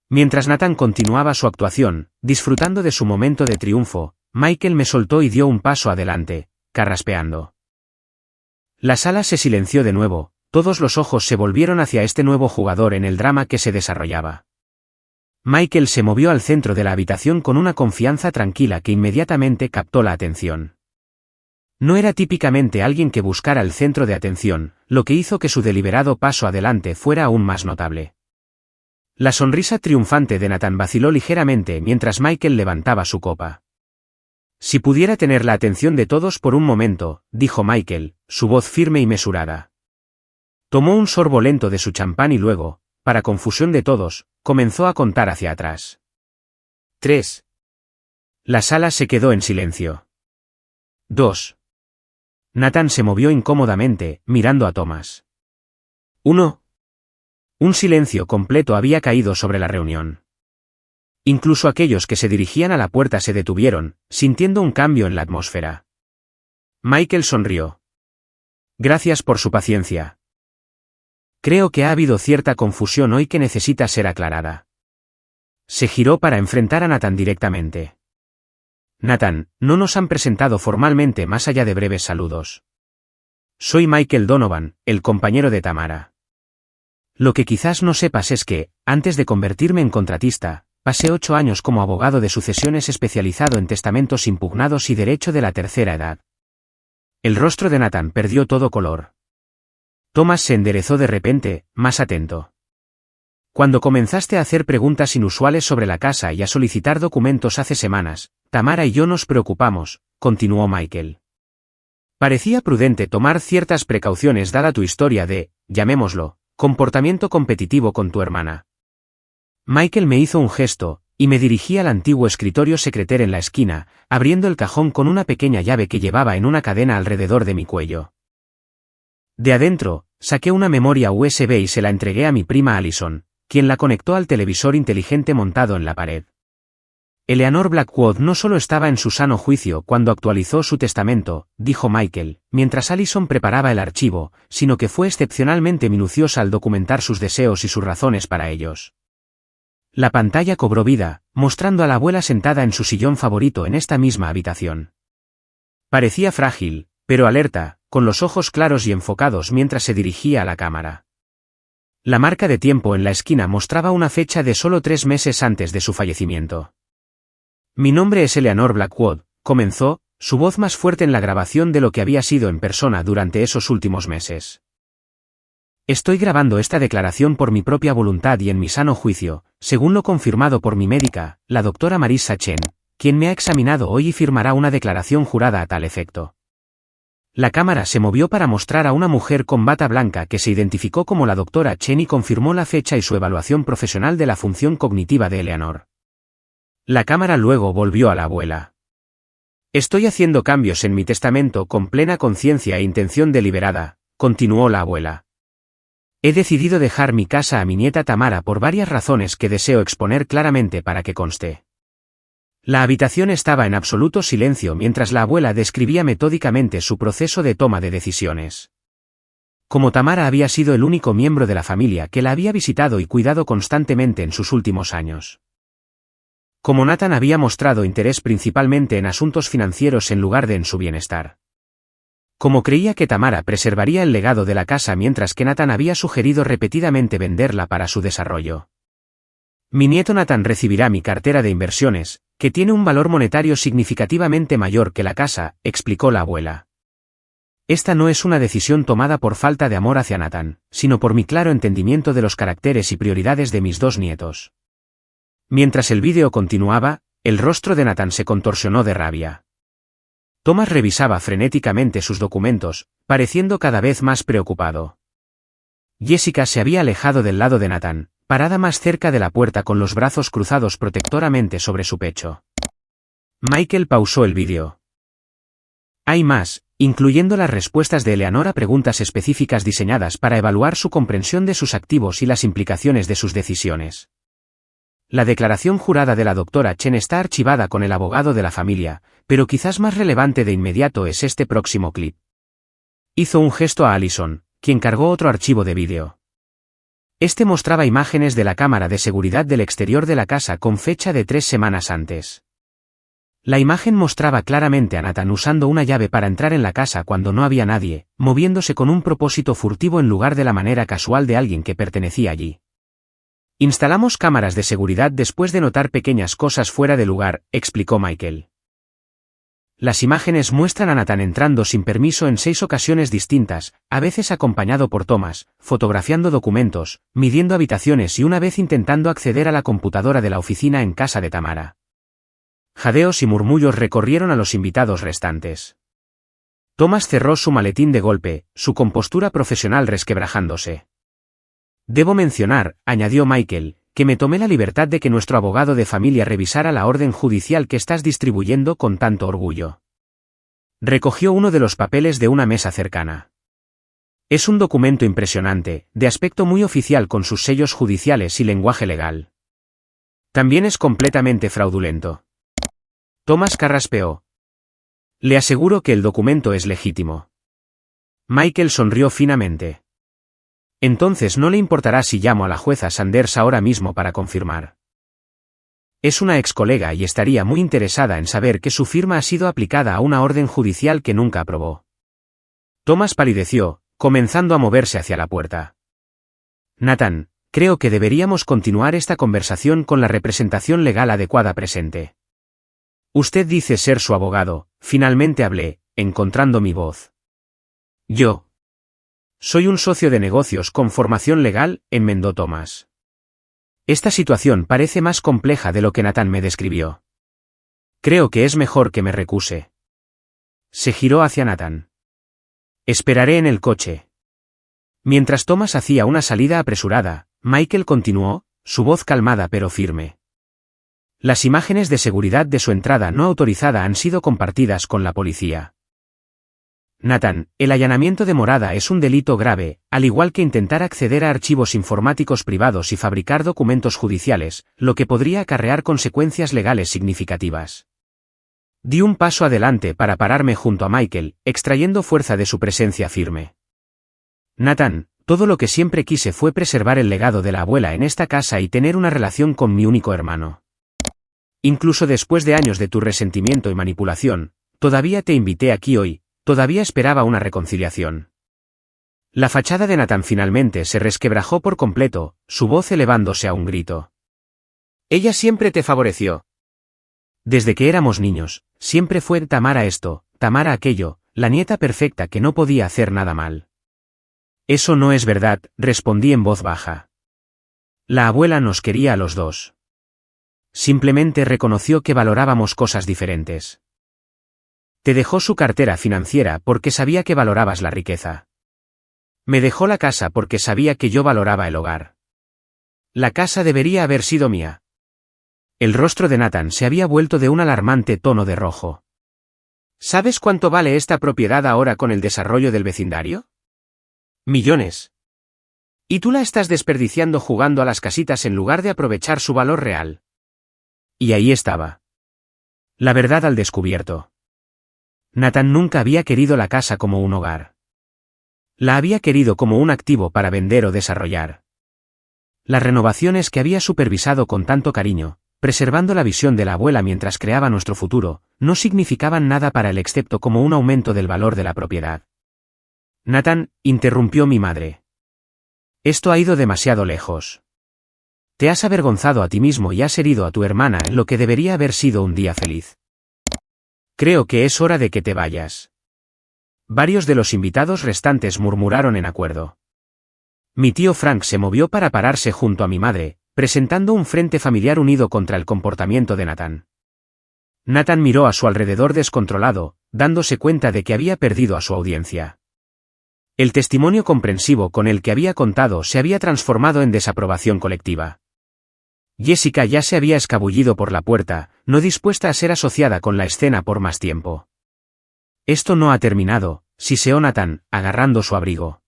Mientras Nathan continuaba su actuación, disfrutando de su momento de triunfo, Michael me soltó y dio un paso adelante, carraspeando. La sala se silenció de nuevo, todos los ojos se volvieron hacia este nuevo jugador en el drama que se desarrollaba. Michael se movió al centro de la habitación con una confianza tranquila que inmediatamente captó la atención. No era típicamente alguien que buscara el centro de atención, lo que hizo que su deliberado paso adelante fuera aún más notable. La sonrisa triunfante de Nathan vaciló ligeramente mientras Michael levantaba su copa. Si pudiera tener la atención de todos por un momento, dijo Michael, su voz firme y mesurada. Tomó un sorbo lento de su champán y luego, para confusión de todos, comenzó a contar hacia atrás. 3. La sala se quedó en silencio. 2. Nathan se movió incómodamente, mirando a Thomas. 1. Un silencio completo había caído sobre la reunión. Incluso aquellos que se dirigían a la puerta se detuvieron, sintiendo un cambio en la atmósfera. Michael sonrió. Gracias por su paciencia. Creo que ha habido cierta confusión hoy que necesita ser aclarada. Se giró para enfrentar a Nathan directamente. Nathan, no nos han presentado formalmente más allá de breves saludos. Soy Michael Donovan, el compañero de Tamara. Lo que quizás no sepas es que, antes de convertirme en contratista, pasé 8 años como abogado de sucesiones especializado en testamentos impugnados y derecho de la tercera edad. El rostro de Nathan perdió todo color. Thomas se enderezó de repente, más atento. Cuando comenzaste a hacer preguntas inusuales sobre la casa y a solicitar documentos hace semanas, Tamara y yo nos preocupamos, continuó Michael. Parecía prudente tomar ciertas precauciones dada tu historia de, llamémoslo, comportamiento competitivo con tu hermana. Michael me hizo un gesto, y me dirigí al antiguo escritorio secreter en la esquina, abriendo el cajón con una pequeña llave que llevaba en una cadena alrededor de mi cuello. De adentro, saqué una memoria USB y se la entregué a mi prima Allison, quien la conectó al televisor inteligente montado en la pared. Eleanor Blackwood no solo estaba en su sano juicio cuando actualizó su testamento, dijo Michael, mientras Allison preparaba el archivo, sino que fue excepcionalmente minuciosa al documentar sus deseos y sus razones para ellos. La pantalla cobró vida, mostrando a la abuela sentada en su sillón favorito en esta misma habitación. Parecía frágil, pero alerta, con los ojos claros y enfocados mientras se dirigía a la cámara. La marca de tiempo en la esquina mostraba una fecha de solo 3 meses antes de su fallecimiento. Mi nombre es Eleanor Blackwood, comenzó, su voz más fuerte en la grabación de lo que había sido en persona durante esos últimos meses. Estoy grabando esta declaración por mi propia voluntad y en mi sano juicio, según lo confirmado por mi médica, la doctora Marissa Chen, quien me ha examinado hoy y firmará una declaración jurada a tal efecto. La cámara se movió para mostrar a una mujer con bata blanca que se identificó como la doctora Chen y confirmó la fecha y su evaluación profesional de la función cognitiva de Eleanor. La cámara luego volvió a la abuela. Estoy haciendo cambios en mi testamento con plena conciencia e intención deliberada, continuó la abuela. He decidido dejar mi casa a mi nieta Tamara por varias razones que deseo exponer claramente para que conste. La habitación estaba en absoluto silencio mientras la abuela describía metódicamente su proceso de toma de decisiones. Como Tamara había sido el único miembro de la familia que la había visitado y cuidado constantemente en sus últimos años. Como Nathan había mostrado interés principalmente en asuntos financieros en lugar de en su bienestar. Como creía que Tamara preservaría el legado de la casa mientras que Nathan había sugerido repetidamente venderla para su desarrollo. Mi nieto Nathan recibirá mi cartera de inversiones, que tiene un valor monetario significativamente mayor que la casa, explicó la abuela. Esta no es una decisión tomada por falta de amor hacia Nathan, sino por mi claro entendimiento de los caracteres y prioridades de mis 2 nietos. Mientras el vídeo continuaba, el rostro de Nathan se contorsionó de rabia. Thomas revisaba frenéticamente sus documentos, pareciendo cada vez más preocupado. Jessica se había alejado del lado de Nathan, parada más cerca de la puerta con los brazos cruzados protectoramente sobre su pecho. Michael pausó el vídeo. Hay más, incluyendo las respuestas de Eleanor a preguntas específicas diseñadas para evaluar su comprensión de sus activos y las implicaciones de sus decisiones. La declaración jurada de la doctora Chen está archivada con el abogado de la familia, pero quizás más relevante de inmediato es este próximo clip. Hizo un gesto a Allison, quien cargó otro archivo de vídeo. Este mostraba imágenes de la cámara de seguridad del exterior de la casa con fecha de 3 semanas antes. La imagen mostraba claramente a Nathan usando una llave para entrar en la casa cuando no había nadie, moviéndose con un propósito furtivo en lugar de la manera casual de alguien que pertenecía allí. Instalamos cámaras de seguridad después de notar pequeñas cosas fuera de lugar, explicó Michael. Las imágenes muestran a Nathan entrando sin permiso en 6 ocasiones distintas, a veces acompañado por Thomas, fotografiando documentos, midiendo habitaciones y una vez intentando acceder a la computadora de la oficina en casa de Tamara. Jadeos y murmullos recorrieron a los invitados restantes. Thomas cerró su maletín de golpe, su compostura profesional resquebrajándose. Debo mencionar, añadió Michael, que me tomé la libertad de que nuestro abogado de familia revisara la orden judicial que estás distribuyendo con tanto orgullo. Recogió uno de los papeles de una mesa cercana. Es un documento impresionante, de aspecto muy oficial con sus sellos judiciales y lenguaje legal. También es completamente fraudulento. Thomas carraspeó. Le aseguro que el documento es legítimo. Michael sonrió finamente. Entonces no le importará si llamo a la jueza Sanders ahora mismo para confirmar. Es una ex colega y estaría muy interesada en saber que su firma ha sido aplicada a una orden judicial que nunca aprobó. Thomas palideció, comenzando a moverse hacia la puerta. Nathan, creo que deberíamos continuar esta conversación con la representación legal adecuada presente. Usted dice ser su abogado, finalmente hablé, encontrando mi voz. Yo. Soy un socio de negocios con formación legal, enmendó Thomas. Esta situación parece más compleja de lo que Nathan me describió. Creo que es mejor que me recuse. Se giró hacia Nathan. Esperaré en el coche. Mientras Thomas hacía una salida apresurada, Michael continuó, su voz calmada pero firme. Las imágenes de seguridad de su entrada no autorizada han sido compartidas con la policía. Nathan, el allanamiento de morada es un delito grave, al igual que intentar acceder a archivos informáticos privados y fabricar documentos judiciales, lo que podría acarrear consecuencias legales significativas. Di un paso adelante para pararme junto a Michael, extrayendo fuerza de su presencia firme. Nathan, todo lo que siempre quise fue preservar el legado de la abuela en esta casa y tener una relación con mi único hermano. Incluso después de años de tu resentimiento y manipulación, todavía te invité aquí hoy. Todavía esperaba una reconciliación. La fachada de Nathan finalmente se resquebrajó por completo, su voz elevándose a un grito. Ella siempre te favoreció. Desde que éramos niños, siempre fue Tamara esto, Tamara aquello, la nieta perfecta que no podía hacer nada mal. Eso no es verdad, respondí en voz baja. La abuela nos quería a los dos. Simplemente reconoció que valorábamos cosas diferentes. Te dejó su cartera financiera porque sabía que valorabas la riqueza. Me dejó la casa porque sabía que yo valoraba el hogar. La casa debería haber sido mía. El rostro de Nathan se había vuelto de un alarmante tono de rojo. ¿Sabes cuánto vale esta propiedad ahora con el desarrollo del vecindario? Millones. Y tú la estás desperdiciando jugando a las casitas en lugar de aprovechar su valor real. Y ahí estaba. La verdad al descubierto. Nathan nunca había querido la casa como un hogar. La había querido como un activo para vender o desarrollar. Las renovaciones que había supervisado con tanto cariño, preservando la visión de la abuela mientras creaba nuestro futuro, no significaban nada para él excepto como un aumento del valor de la propiedad. Nathan, interrumpió mi madre. Esto ha ido demasiado lejos. Te has avergonzado a ti mismo y has herido a tu hermana en lo que debería haber sido un día feliz. Creo que es hora de que te vayas. Varios de los invitados restantes murmuraron en acuerdo. Mi tío Frank se movió para pararse junto a mi madre, presentando un frente familiar unido contra el comportamiento de Nathan. Nathan miró a su alrededor descontrolado, dándose cuenta de que había perdido a su audiencia. El testimonio comprensivo con el que había contado se había transformado en desaprobación colectiva. Jessica ya se había escabullido por la puerta, no dispuesta a ser asociada con la escena por más tiempo. Esto no ha terminado, siseó Nathan, agarrando su abrigo.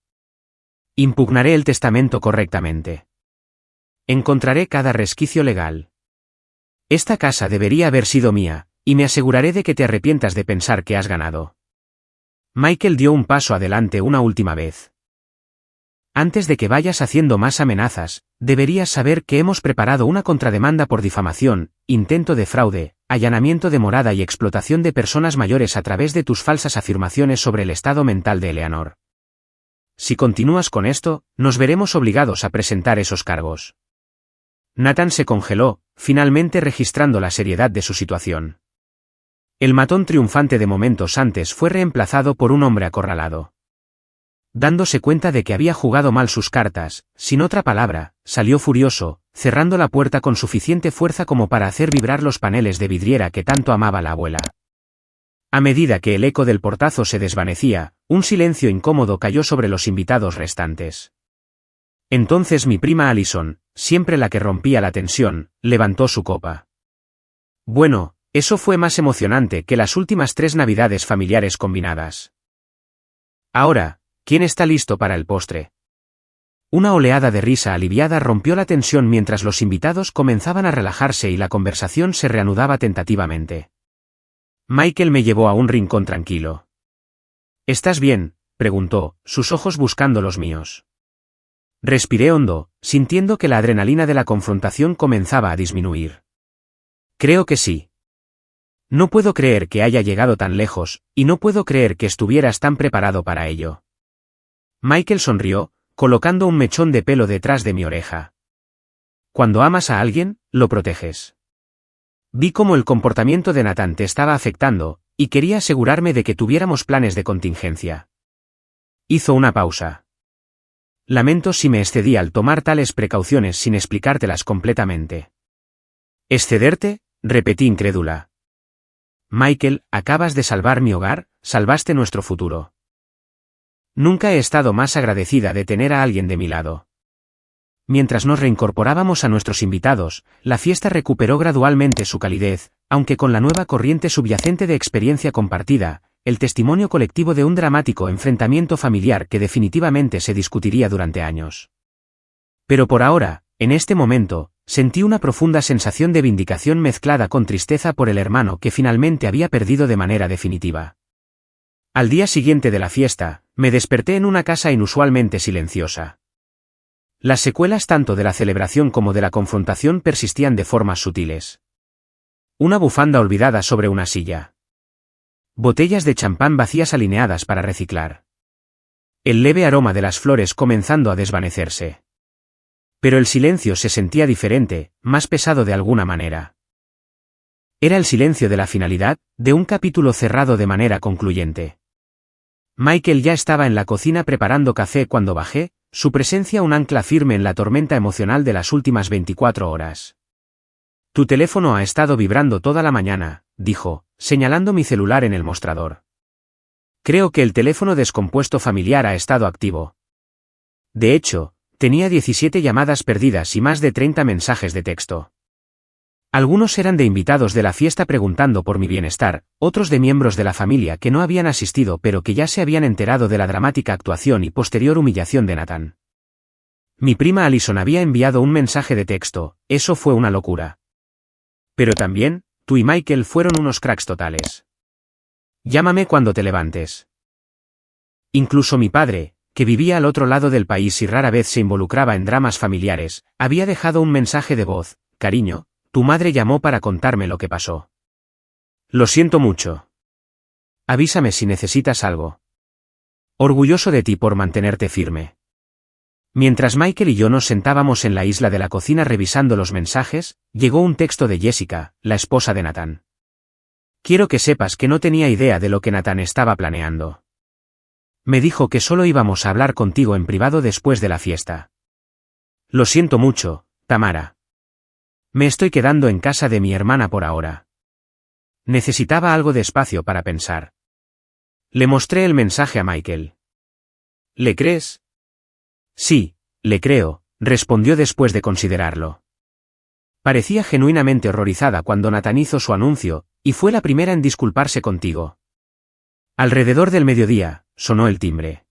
Impugnaré el testamento correctamente. Encontraré cada resquicio legal. Esta casa debería haber sido mía, y me aseguraré de que te arrepientas de pensar que has ganado. Michael dio un paso adelante una última vez. Antes de que vayas haciendo más amenazas, deberías saber que hemos preparado una contrademanda por difamación, intento de fraude, allanamiento de morada y explotación de personas mayores a través de tus falsas afirmaciones sobre el estado mental de Eleanor. Si continúas con esto, nos veremos obligados a presentar esos cargos. Nathan se congeló, finalmente registrando la seriedad de su situación. El matón triunfante de momentos antes fue reemplazado por un hombre acorralado. Dándose cuenta de que había jugado mal sus cartas, sin otra palabra, salió furioso, cerrando la puerta con suficiente fuerza como para hacer vibrar los paneles de vidriera que tanto amaba la abuela. A medida que el eco del portazo se desvanecía, un silencio incómodo cayó sobre los invitados restantes. Entonces mi prima Allison, siempre la que rompía la tensión, levantó su copa. Bueno, eso fue más emocionante que las últimas 3 navidades familiares combinadas. Ahora, ¿quién está listo para el postre? Una oleada de risa aliviada rompió la tensión mientras los invitados comenzaban a relajarse y la conversación se reanudaba tentativamente. Michael me llevó a un rincón tranquilo. ¿Estás bien?, preguntó, sus ojos buscando los míos. Respiré hondo, sintiendo que la adrenalina de la confrontación comenzaba a disminuir. Creo que sí. No puedo creer que haya llegado tan lejos, y no puedo creer que estuvieras tan preparado para ello. Michael sonrió, colocando un mechón de pelo detrás de mi oreja. Cuando amas a alguien, lo proteges. Vi cómo el comportamiento de Nathan te estaba afectando, y quería asegurarme de que tuviéramos planes de contingencia. Hizo una pausa. Lamento si me excedí al tomar tales precauciones sin explicártelas completamente. ¿Excederte?, repetí incrédula. Michael, acabas de salvar mi hogar, salvaste nuestro futuro. Nunca he estado más agradecida de tener a alguien de mi lado. Mientras nos reincorporábamos a nuestros invitados, la fiesta recuperó gradualmente su calidez, aunque con la nueva corriente subyacente de experiencia compartida, el testimonio colectivo de un dramático enfrentamiento familiar que definitivamente se discutiría durante años. Pero por ahora, en este momento, sentí una profunda sensación de vindicación mezclada con tristeza por el hermano que finalmente había perdido de manera definitiva. Al día siguiente de la fiesta, me desperté en una casa inusualmente silenciosa. Las secuelas tanto de la celebración como de la confrontación persistían de formas sutiles. Una bufanda olvidada sobre una silla. Botellas de champán vacías alineadas para reciclar. El leve aroma de las flores comenzando a desvanecerse. Pero el silencio se sentía diferente, más pesado de alguna manera. Era el silencio de la finalidad, de un capítulo cerrado de manera concluyente. Michael ya estaba en la cocina preparando café cuando bajé, su presencia un ancla firme en la tormenta emocional de las últimas 24 horas. Tu teléfono ha estado vibrando toda la mañana, dijo, señalando mi celular en el mostrador. Creo que el teléfono descompuesto familiar ha estado activo. De hecho, tenía 17 llamadas perdidas y más de 30 mensajes de texto. Algunos eran de invitados de la fiesta preguntando por mi bienestar, otros de miembros de la familia que no habían asistido pero que ya se habían enterado de la dramática actuación y posterior humillación de Nathan. Mi prima Allison había enviado un mensaje de texto, eso fue una locura. Pero también, tú y Michael fueron unos cracks totales. Llámame cuando te levantes. Incluso mi padre, que vivía al otro lado del país y rara vez se involucraba en dramas familiares, había dejado un mensaje de voz, cariño. Tu madre llamó para contarme lo que pasó. Lo siento mucho. Avísame si necesitas algo. Orgulloso de ti por mantenerte firme. Mientras Michael y yo nos sentábamos en la isla de la cocina revisando los mensajes, llegó un texto de Jessica, la esposa de Nathan. Quiero que sepas que no tenía idea de lo que Nathan estaba planeando. Me dijo que solo íbamos a hablar contigo en privado después de la fiesta. Lo siento mucho, Tamara. Me estoy quedando en casa de mi hermana por ahora. Necesitaba algo de espacio para pensar. Le mostré el mensaje a Michael. ¿Le crees? Sí, le creo, respondió después de considerarlo. Parecía genuinamente horrorizada cuando Nathan hizo su anuncio, y fue la primera en disculparse contigo. Alrededor del mediodía, sonó el timbre.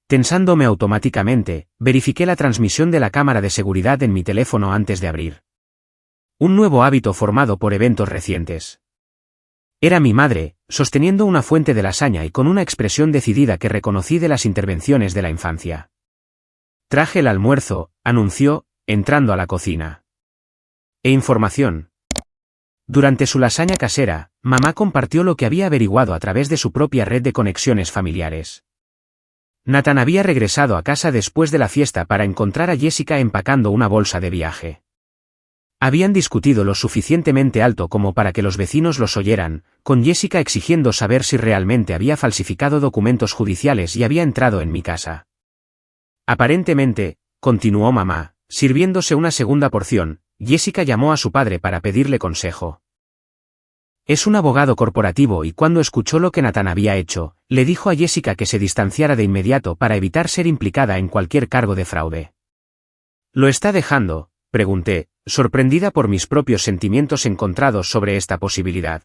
Tensándome automáticamente, verifiqué la transmisión de la cámara de seguridad en mi teléfono antes de abrir. Un nuevo hábito formado por eventos recientes. Era mi madre, sosteniendo una fuente de lasaña y con una expresión decidida que reconocí de las intervenciones de la infancia. Traje el almuerzo, anunció, entrando a la cocina. E información. Durante su lasaña casera, mamá compartió lo que había averiguado a través de su propia red de conexiones familiares. Nathan había regresado a casa después de la fiesta para encontrar a Jessica empacando una bolsa de viaje. Habían discutido lo suficientemente alto como para que los vecinos los oyeran, con Jessica exigiendo saber si realmente había falsificado documentos judiciales y había entrado en mi casa. Aparentemente, continuó mamá, sirviéndose una segunda porción, Jessica llamó a su padre para pedirle consejo. Es un abogado corporativo y cuando escuchó lo que Nathan había hecho, le dijo a Jessica que se distanciara de inmediato para evitar ser implicada en cualquier cargo de fraude. ¿Lo está dejando?, pregunté, sorprendida por mis propios sentimientos encontrados sobre esta posibilidad.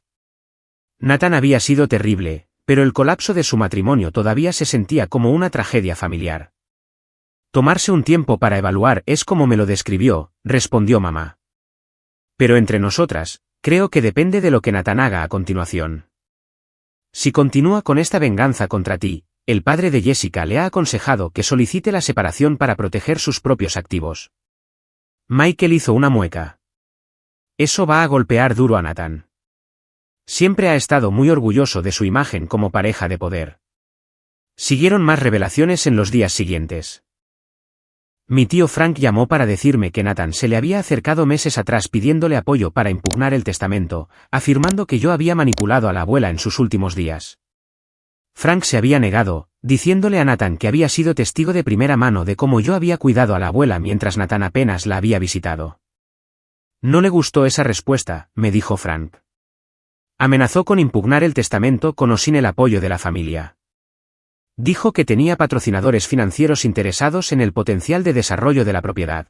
Nathan había sido terrible, pero el colapso de su matrimonio todavía se sentía como una tragedia familiar. Tomarse un tiempo para evaluar es como me lo describió, respondió mamá. Pero entre nosotras, creo que depende de lo que Nathan haga a continuación. Si continúa con esta venganza contra ti, el padre de Jessica le ha aconsejado que solicite la separación para proteger sus propios activos. Michael hizo una mueca. Eso va a golpear duro a Nathan. Siempre ha estado muy orgulloso de su imagen como pareja de poder. Siguieron más revelaciones en los días siguientes. Mi tío Frank llamó para decirme que Nathan se le había acercado meses atrás pidiéndole apoyo para impugnar el testamento, afirmando que yo había manipulado a la abuela en sus últimos días. Frank se había negado, diciéndole a Nathan que había sido testigo de primera mano de cómo yo había cuidado a la abuela mientras Nathan apenas la había visitado. No le gustó esa respuesta, me dijo Frank. Amenazó con impugnar el testamento con o sin el apoyo de la familia. Dijo que tenía patrocinadores financieros interesados en el potencial de desarrollo de la propiedad.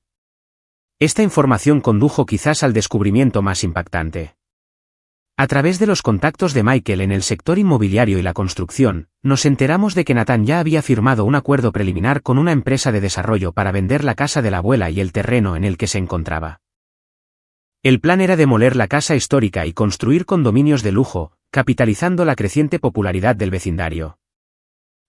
Esta información condujo quizás al descubrimiento más impactante. A través de los contactos de Michael en el sector inmobiliario y la construcción, nos enteramos de que Nathan ya había firmado un acuerdo preliminar con una empresa de desarrollo para vender la casa de la abuela y el terreno en el que se encontraba. El plan era demoler la casa histórica y construir condominios de lujo, capitalizando la creciente popularidad del vecindario.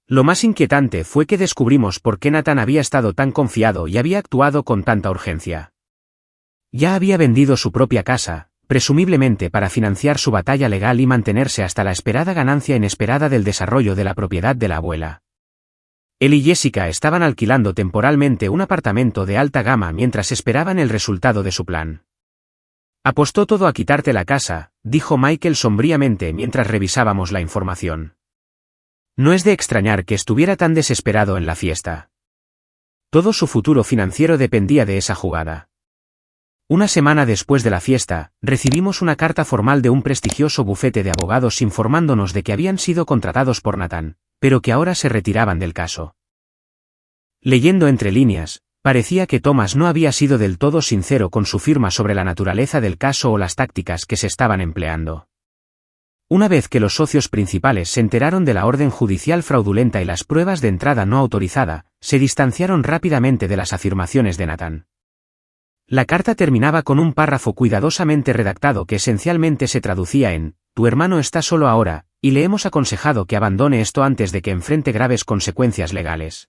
Lo más inquietante fue que descubrimos por qué Nathan había estado tan confiado y había actuado con tanta urgencia. Ya había vendido su propia casa, presumiblemente para financiar su batalla legal y mantenerse hasta la esperada ganancia inesperada del desarrollo de la propiedad de la abuela. Él y Jessica estaban alquilando temporalmente un apartamento de alta gama mientras esperaban el resultado de su plan. Apostó todo a quitarte la casa, dijo Michael sombríamente mientras revisábamos la información. No es de extrañar que estuviera tan desesperado en la fiesta. Todo su futuro financiero dependía de esa jugada. Una semana después de la fiesta, recibimos una carta formal de un prestigioso bufete de abogados informándonos de que habían sido contratados por Nathan, pero que ahora se retiraban del caso. Leyendo entre líneas, parecía que Thomas no había sido del todo sincero con su firma sobre la naturaleza del caso o las tácticas que se estaban empleando. Una vez que los socios principales se enteraron de la orden judicial fraudulenta y las pruebas de entrada no autorizada, se distanciaron rápidamente de las afirmaciones de Nathan. La carta terminaba con un párrafo cuidadosamente redactado que esencialmente se traducía en: tu hermano está solo ahora, y le hemos aconsejado que abandone esto antes de que enfrente graves consecuencias legales.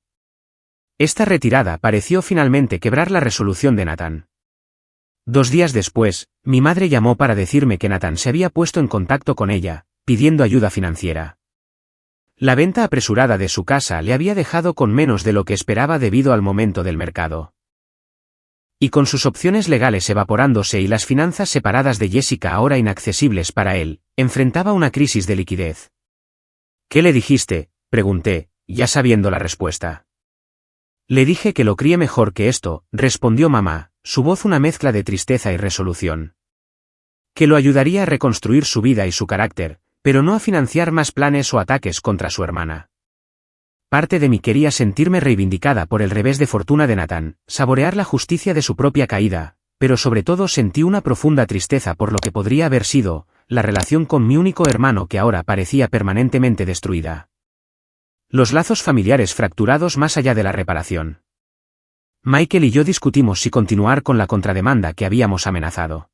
Esta retirada pareció finalmente quebrar la resolución de Nathan. 2 días después, mi madre llamó para decirme que Nathan se había puesto en contacto con ella, pidiendo ayuda financiera. La venta apresurada de su casa le había dejado con menos de lo que esperaba debido al momento del mercado. Y con sus opciones legales evaporándose y las finanzas separadas de Jessica ahora inaccesibles para él, enfrentaba una crisis de liquidez. ¿Qué le dijiste?, pregunté, ya sabiendo la respuesta. Le dije que lo críe mejor que esto, respondió mamá, su voz una mezcla de tristeza y resolución. Que lo ayudaría a reconstruir su vida y su carácter, pero no a financiar más planes o ataques contra su hermana. Parte de mí quería sentirme reivindicada por el revés de fortuna de Nathan, saborear la justicia de su propia caída, pero sobre todo sentí una profunda tristeza por lo que podría haber sido, la relación con mi único hermano que ahora parecía permanentemente destruida. Los lazos familiares fracturados más allá de la reparación. Michael y yo discutimos si continuar con la contrademanda que habíamos amenazado.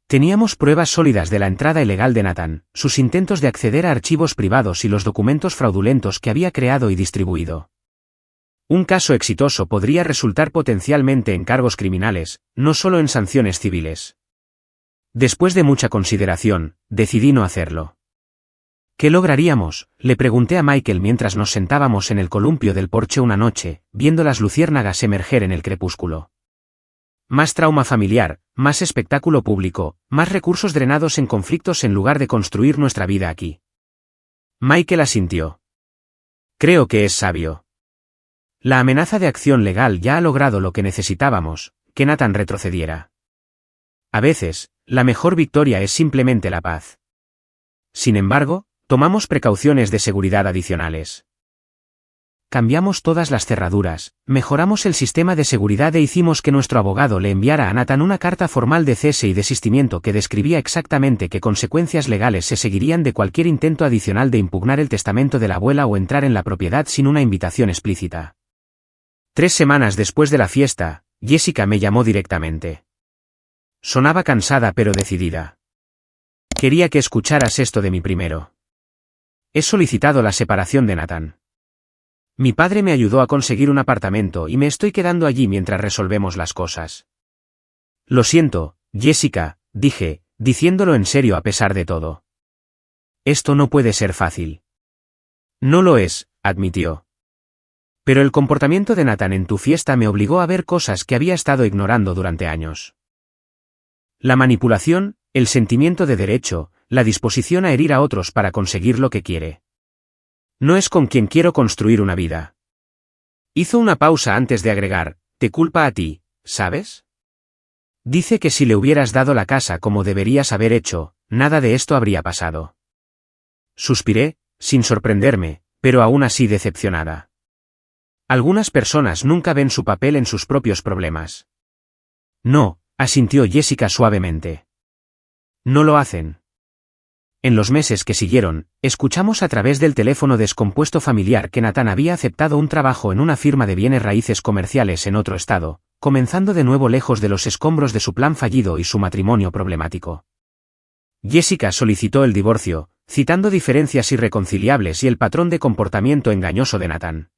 Teníamos pruebas sólidas de la entrada ilegal de Nathan, sus intentos de acceder a archivos privados y los documentos fraudulentos que había creado y distribuido. Un caso exitoso podría resultar potencialmente en cargos criminales, no solo en sanciones civiles. Después de mucha consideración, decidí no hacerlo. ¿Qué lograríamos?, le pregunté a Michael mientras nos sentábamos en el columpio del porche una noche, viendo las luciérnagas emerger en el crepúsculo. Más trauma familiar, más espectáculo público, más recursos drenados en conflictos en lugar de construir nuestra vida aquí. Michael asintió. Creo que es sabio. La amenaza de acción legal ya ha logrado lo que necesitábamos, que Nathan retrocediera. A veces, la mejor victoria es simplemente la paz. Sin embargo, tomamos precauciones de seguridad adicionales. Cambiamos todas las cerraduras, mejoramos el sistema de seguridad e hicimos que nuestro abogado le enviara a Nathan una carta formal de cese y desistimiento que describía exactamente qué consecuencias legales se seguirían de cualquier intento adicional de impugnar el testamento de la abuela o entrar en la propiedad sin una invitación explícita. 3 semanas después de la fiesta, Jessica me llamó directamente. Sonaba cansada pero decidida. Quería que escucharas esto de mí primero. He solicitado la separación de Nathan. Mi padre me ayudó a conseguir un apartamento y me estoy quedando allí mientras resolvemos las cosas. Lo siento, Jessica, dije, diciéndolo en serio a pesar de todo. Esto no puede ser fácil. No lo es, admitió. Pero el comportamiento de Nathan en tu fiesta me obligó a ver cosas que había estado ignorando durante años. La manipulación, el sentimiento de derecho, la disposición a herir a otros para conseguir lo que quiere. No es con quien quiero construir una vida. Hizo una pausa antes de agregar, te culpa a ti, ¿sabes? Dice que si le hubieras dado la casa como deberías haber hecho, nada de esto habría pasado. Suspiré, sin sorprenderme, pero aún así decepcionada. Algunas personas nunca ven su papel en sus propios problemas. No, asintió Jessica suavemente. No lo hacen. En los meses que siguieron, escuchamos a través del teléfono descompuesto familiar que Nathan había aceptado un trabajo en una firma de bienes raíces comerciales en otro estado, comenzando de nuevo lejos de los escombros de su plan fallido y su matrimonio problemático. Jessica solicitó el divorcio, citando diferencias irreconciliables y el patrón de comportamiento engañoso de Nathan.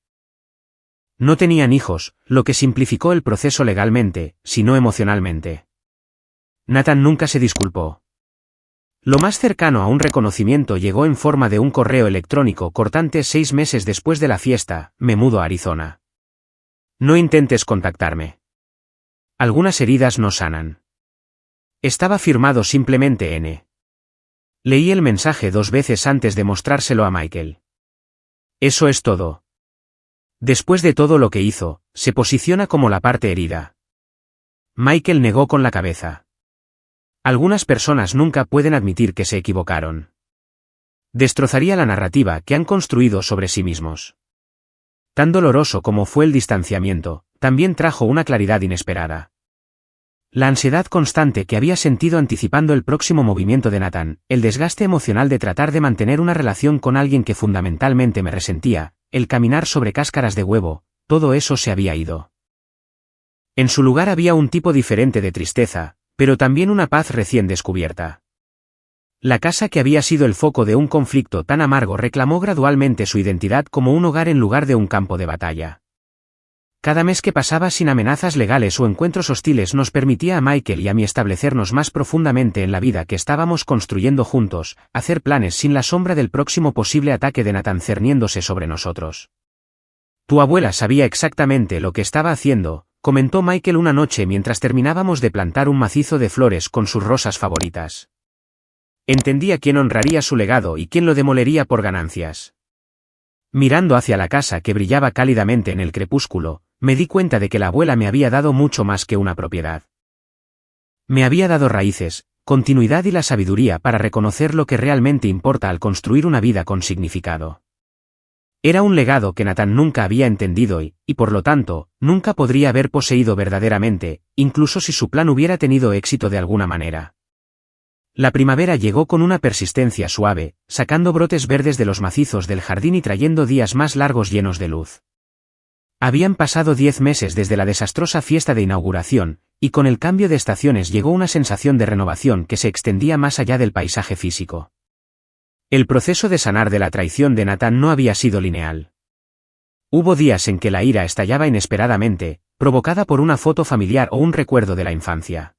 No tenían hijos, lo que simplificó el proceso legalmente, si no emocionalmente. Nathan nunca se disculpó. Lo más cercano a un reconocimiento llegó en forma de un correo electrónico cortante 6 meses después de la fiesta, me mudo a Arizona. No intentes contactarme. Algunas heridas no sanan. Estaba firmado simplemente N. Leí el mensaje 2 veces antes de mostrárselo a Michael. Eso es todo. Después de todo lo que hizo, se posiciona como la parte herida. Michael negó con la cabeza. Algunas personas nunca pueden admitir que se equivocaron. Destrozaría la narrativa que han construido sobre sí mismos. Tan doloroso como fue el distanciamiento, también trajo una claridad inesperada. La ansiedad constante que había sentido anticipando el próximo movimiento de Nathan, el desgaste emocional de tratar de mantener una relación con alguien que fundamentalmente me resentía, el caminar sobre cáscaras de huevo, todo eso se había ido. En su lugar había un tipo diferente de tristeza, pero también una paz recién descubierta. La casa que había sido el foco de un conflicto tan amargo reclamó gradualmente su identidad como un hogar en lugar de un campo de batalla. Cada mes que pasaba sin amenazas legales o encuentros hostiles nos permitía a Michael y a mí establecernos más profundamente en la vida que estábamos construyendo juntos, hacer planes sin la sombra del próximo posible ataque de Nathan cerniéndose sobre nosotros. Tu abuela sabía exactamente lo que estaba haciendo, comentó Michael una noche mientras terminábamos de plantar un macizo de flores con sus rosas favoritas. Entendía quién honraría su legado y quién lo demolería por ganancias. Mirando hacia la casa que brillaba cálidamente en el crepúsculo, me di cuenta de que la abuela me había dado mucho más que una propiedad. Me había dado raíces, continuidad y la sabiduría para reconocer lo que realmente importa al construir una vida con significado. Era un legado que Nathan nunca había entendido y, por lo tanto, nunca podría haber poseído verdaderamente, incluso si su plan hubiera tenido éxito de alguna manera. La primavera llegó con una persistencia suave, sacando brotes verdes de los macizos del jardín y trayendo días más largos llenos de luz. Habían pasado 10 meses desde la desastrosa fiesta de inauguración, y con el cambio de estaciones llegó una sensación de renovación que se extendía más allá del paisaje físico. El proceso de sanar de la traición de Nathan no había sido lineal. Hubo días en que la ira estallaba inesperadamente, provocada por una foto familiar o un recuerdo de la infancia.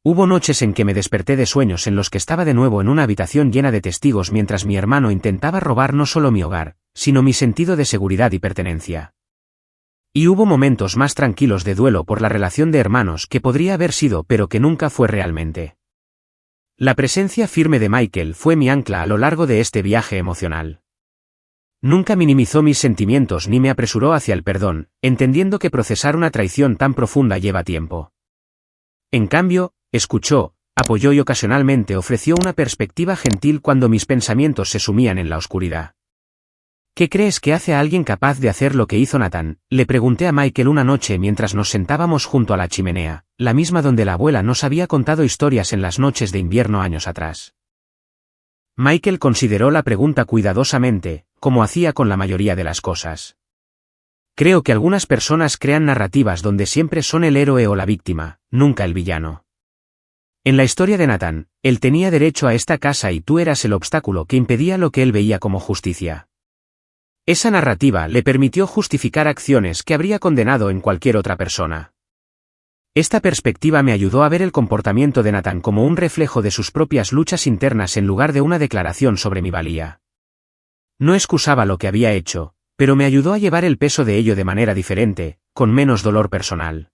Hubo noches en que me desperté de sueños en los que estaba de nuevo en una habitación llena de testigos mientras mi hermano intentaba robar no solo mi hogar, sino mi sentido de seguridad y pertenencia. Y hubo momentos más tranquilos de duelo por la relación de hermanos que podría haber sido pero que nunca fue realmente. La presencia firme de Michael fue mi ancla a lo largo de este viaje emocional. Nunca minimizó mis sentimientos ni me apresuró hacia el perdón, entendiendo que procesar una traición tan profunda lleva tiempo. En cambio, escuchó, apoyó y ocasionalmente ofreció una perspectiva gentil cuando mis pensamientos se sumían en la oscuridad. ¿Qué crees que hace a alguien capaz de hacer lo que hizo Nathan?, le pregunté a Michael una noche mientras nos sentábamos junto a la chimenea, la misma donde la abuela nos había contado historias en las noches de invierno años atrás. Michael consideró la pregunta cuidadosamente, como hacía con la mayoría de las cosas. Creo que algunas personas crean narrativas donde siempre son el héroe o la víctima, nunca el villano. En la historia de Nathan, él tenía derecho a esta casa y tú eras el obstáculo que impedía lo que él veía como justicia. Esa narrativa le permitió justificar acciones que habría condenado en cualquier otra persona. Esta perspectiva me ayudó a ver el comportamiento de Nathan como un reflejo de sus propias luchas internas en lugar de una declaración sobre mi valía. No excusaba lo que había hecho, pero me ayudó a llevar el peso de ello de manera diferente, con menos dolor personal.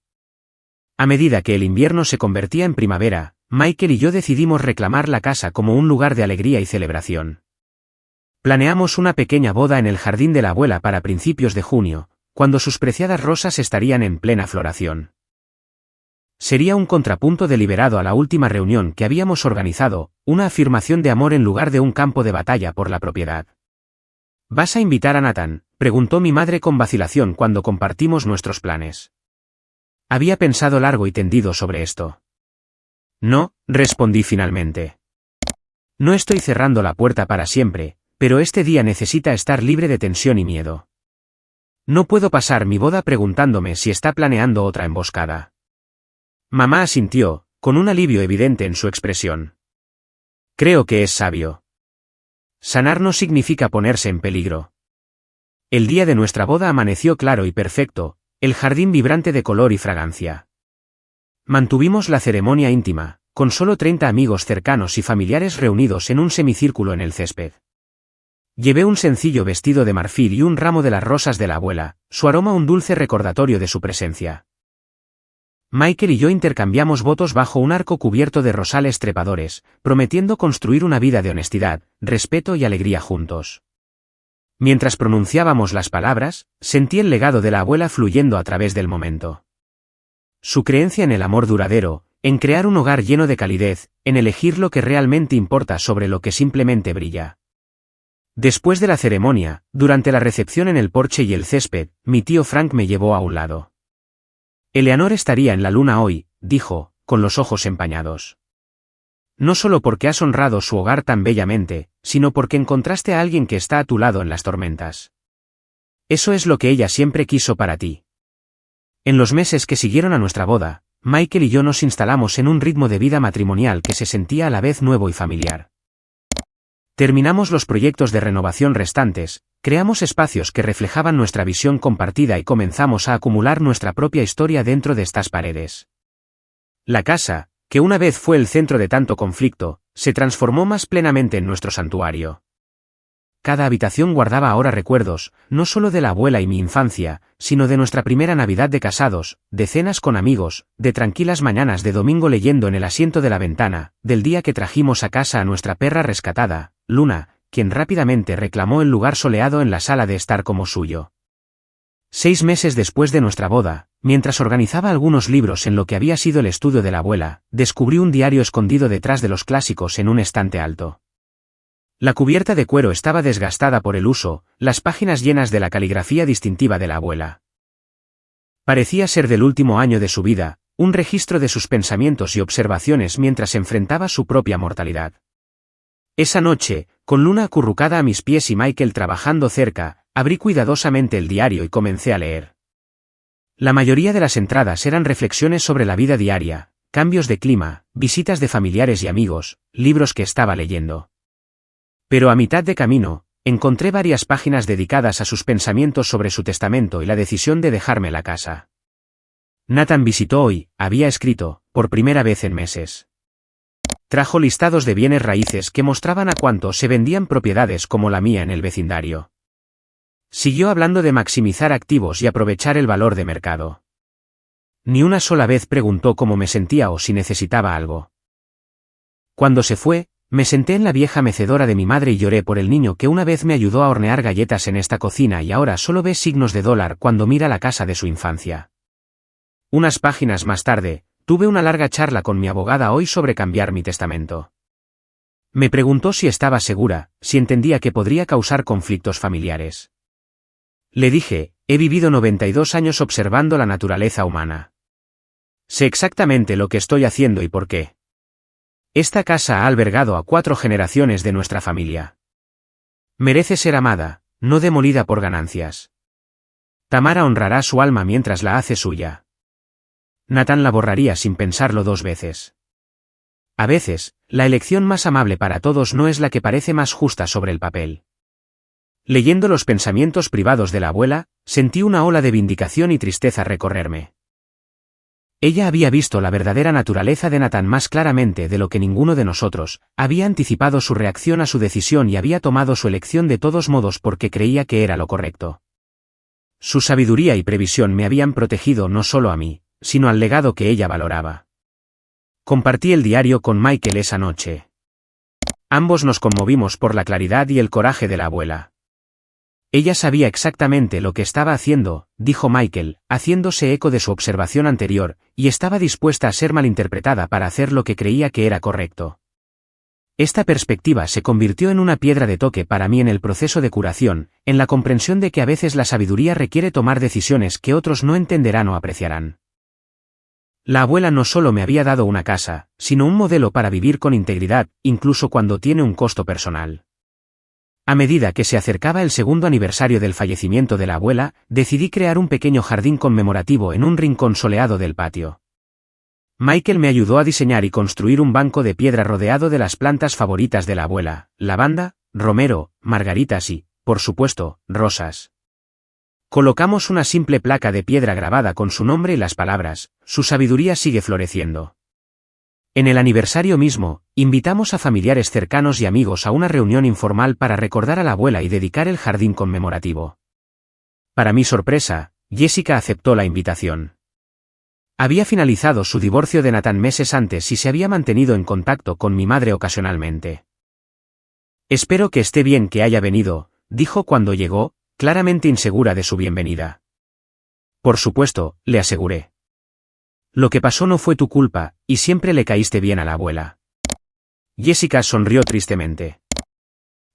A medida que el invierno se convertía en primavera, Michael y yo decidimos reclamar la casa como un lugar de alegría y celebración. Planeamos una pequeña boda en el jardín de la abuela para principios de junio, cuando sus preciadas rosas estarían en plena floración. Sería un contrapunto deliberado a la última reunión que habíamos organizado, una afirmación de amor en lugar de un campo de batalla por la propiedad. ¿Vas a invitar a Nathan?, preguntó mi madre con vacilación cuando compartimos nuestros planes. Había pensado largo y tendido sobre esto. No, respondí finalmente. No estoy cerrando la puerta para siempre, pero este día necesita estar libre de tensión y miedo. No puedo pasar mi boda preguntándome si está planeando otra emboscada. Mamá asintió, con un alivio evidente en su expresión. Creo que es sabio. Sanar no significa ponerse en peligro. El día de nuestra boda amaneció claro y perfecto, el jardín vibrante de color y fragancia. Mantuvimos la ceremonia íntima, con solo 30 amigos cercanos y familiares reunidos en un semicírculo en el césped. Llevé un sencillo vestido de marfil y un ramo de las rosas de la abuela, su aroma un dulce recordatorio de su presencia. Michael y yo intercambiamos votos bajo un arco cubierto de rosales trepadores, prometiendo construir una vida de honestidad, respeto y alegría juntos. Mientras pronunciábamos las palabras, sentí el legado de la abuela fluyendo a través del momento. Su creencia en el amor duradero, en crear un hogar lleno de calidez, en elegir lo que realmente importa sobre lo que simplemente brilla. Después de la ceremonia, durante la recepción en el porche y el césped, mi tío Frank me llevó a un lado. Eleanor estaría en la luna hoy, dijo, con los ojos empañados. No solo porque has honrado su hogar tan bellamente, sino porque encontraste a alguien que está a tu lado en las tormentas. Eso es lo que ella siempre quiso para ti. En los meses que siguieron a nuestra boda, Michael y yo nos instalamos en un ritmo de vida matrimonial que se sentía a la vez nuevo y familiar. Terminamos los proyectos de renovación restantes, creamos espacios que reflejaban nuestra visión compartida y comenzamos a acumular nuestra propia historia dentro de estas paredes. La casa, que una vez fue el centro de tanto conflicto, se transformó más plenamente en nuestro santuario. Cada habitación guardaba ahora recuerdos, no solo de la abuela y mi infancia, sino de nuestra primera Navidad de casados, de cenas con amigos, de tranquilas mañanas de domingo leyendo en el asiento de la ventana, del día que trajimos a casa a nuestra perra rescatada, Luna, quien rápidamente reclamó el lugar soleado en la sala de estar como suyo. 6 meses después de nuestra boda, mientras organizaba algunos libros en lo que había sido el estudio de la abuela, descubrí un diario escondido detrás de los clásicos en un estante alto. La cubierta de cuero estaba desgastada por el uso, las páginas llenas de la caligrafía distintiva de la abuela. Parecía ser del último año de su vida, un registro de sus pensamientos y observaciones mientras enfrentaba su propia mortalidad. Esa noche, con Luna acurrucada a mis pies y Michael trabajando cerca, abrí cuidadosamente el diario y comencé a leer. La mayoría de las entradas eran reflexiones sobre la vida diaria, cambios de clima, visitas de familiares y amigos, libros que estaba leyendo. Pero a mitad de camino, encontré varias páginas dedicadas a sus pensamientos sobre su testamento y la decisión de dejarme la casa. Nathan visitó hoy, había escrito, por primera vez en meses. Trajo listados de bienes raíces que mostraban a cuánto se vendían propiedades como la mía en el vecindario. Siguió hablando de maximizar activos y aprovechar el valor de mercado. Ni una sola vez preguntó cómo me sentía o si necesitaba algo. Cuando se fue, me senté en la vieja mecedora de mi madre y lloré por el niño que una vez me ayudó a hornear galletas en esta cocina y ahora solo ve signos de dólar cuando mira la casa de su infancia. Unas páginas más tarde, tuve una larga charla con mi abogada hoy sobre cambiar mi testamento. Me preguntó si estaba segura, si entendía que podría causar conflictos familiares. Le dije, he vivido 92 años observando la naturaleza humana. Sé exactamente lo que estoy haciendo y por qué. Esta casa ha albergado a 4 generaciones de nuestra familia. Merece ser amada, no demolida por ganancias. Tamara honrará su alma mientras la hace suya. Nathan la borraría sin pensarlo 2 veces. A veces, la elección más amable para todos no es la que parece más justa sobre el papel. Leyendo los pensamientos privados de la abuela, sentí una ola de vindicación y tristeza recorrerme. Ella había visto la verdadera naturaleza de Nathan más claramente de lo que ninguno de nosotros, había anticipado su reacción a su decisión y había tomado su elección de todos modos porque creía que era lo correcto. Su sabiduría y previsión me habían protegido no solo a mí, sino al legado que ella valoraba. Compartí el diario con Michael esa noche. Ambos nos conmovimos por la claridad y el coraje de la abuela. Ella sabía exactamente lo que estaba haciendo, dijo Michael, haciéndose eco de su observación anterior, y estaba dispuesta a ser malinterpretada para hacer lo que creía que era correcto. Esta perspectiva se convirtió en una piedra de toque para mí en el proceso de curación, en la comprensión de que a veces la sabiduría requiere tomar decisiones que otros no entenderán o apreciarán. La abuela no solo me había dado una casa, sino un modelo para vivir con integridad, incluso cuando tiene un costo personal. A medida que se acercaba el 2º aniversario del fallecimiento de la abuela, decidí crear un pequeño jardín conmemorativo en un rincón soleado del patio. Michael me ayudó a diseñar y construir un banco de piedra rodeado de las plantas favoritas de la abuela, lavanda, romero, margaritas y, por supuesto, rosas. Colocamos una simple placa de piedra grabada con su nombre y las palabras, su sabiduría sigue floreciendo. En el aniversario mismo, invitamos a familiares cercanos y amigos a una reunión informal para recordar a la abuela y dedicar el jardín conmemorativo. Para mi sorpresa, Jessica aceptó la invitación. Había finalizado su divorcio de Nathan meses antes y se había mantenido en contacto con mi madre ocasionalmente. Espero que esté bien que haya venido, dijo cuando llegó, claramente insegura de su bienvenida. Por supuesto, le aseguré. Lo que pasó no fue tu culpa, y siempre le caíste bien a la abuela. Jessica sonrió tristemente.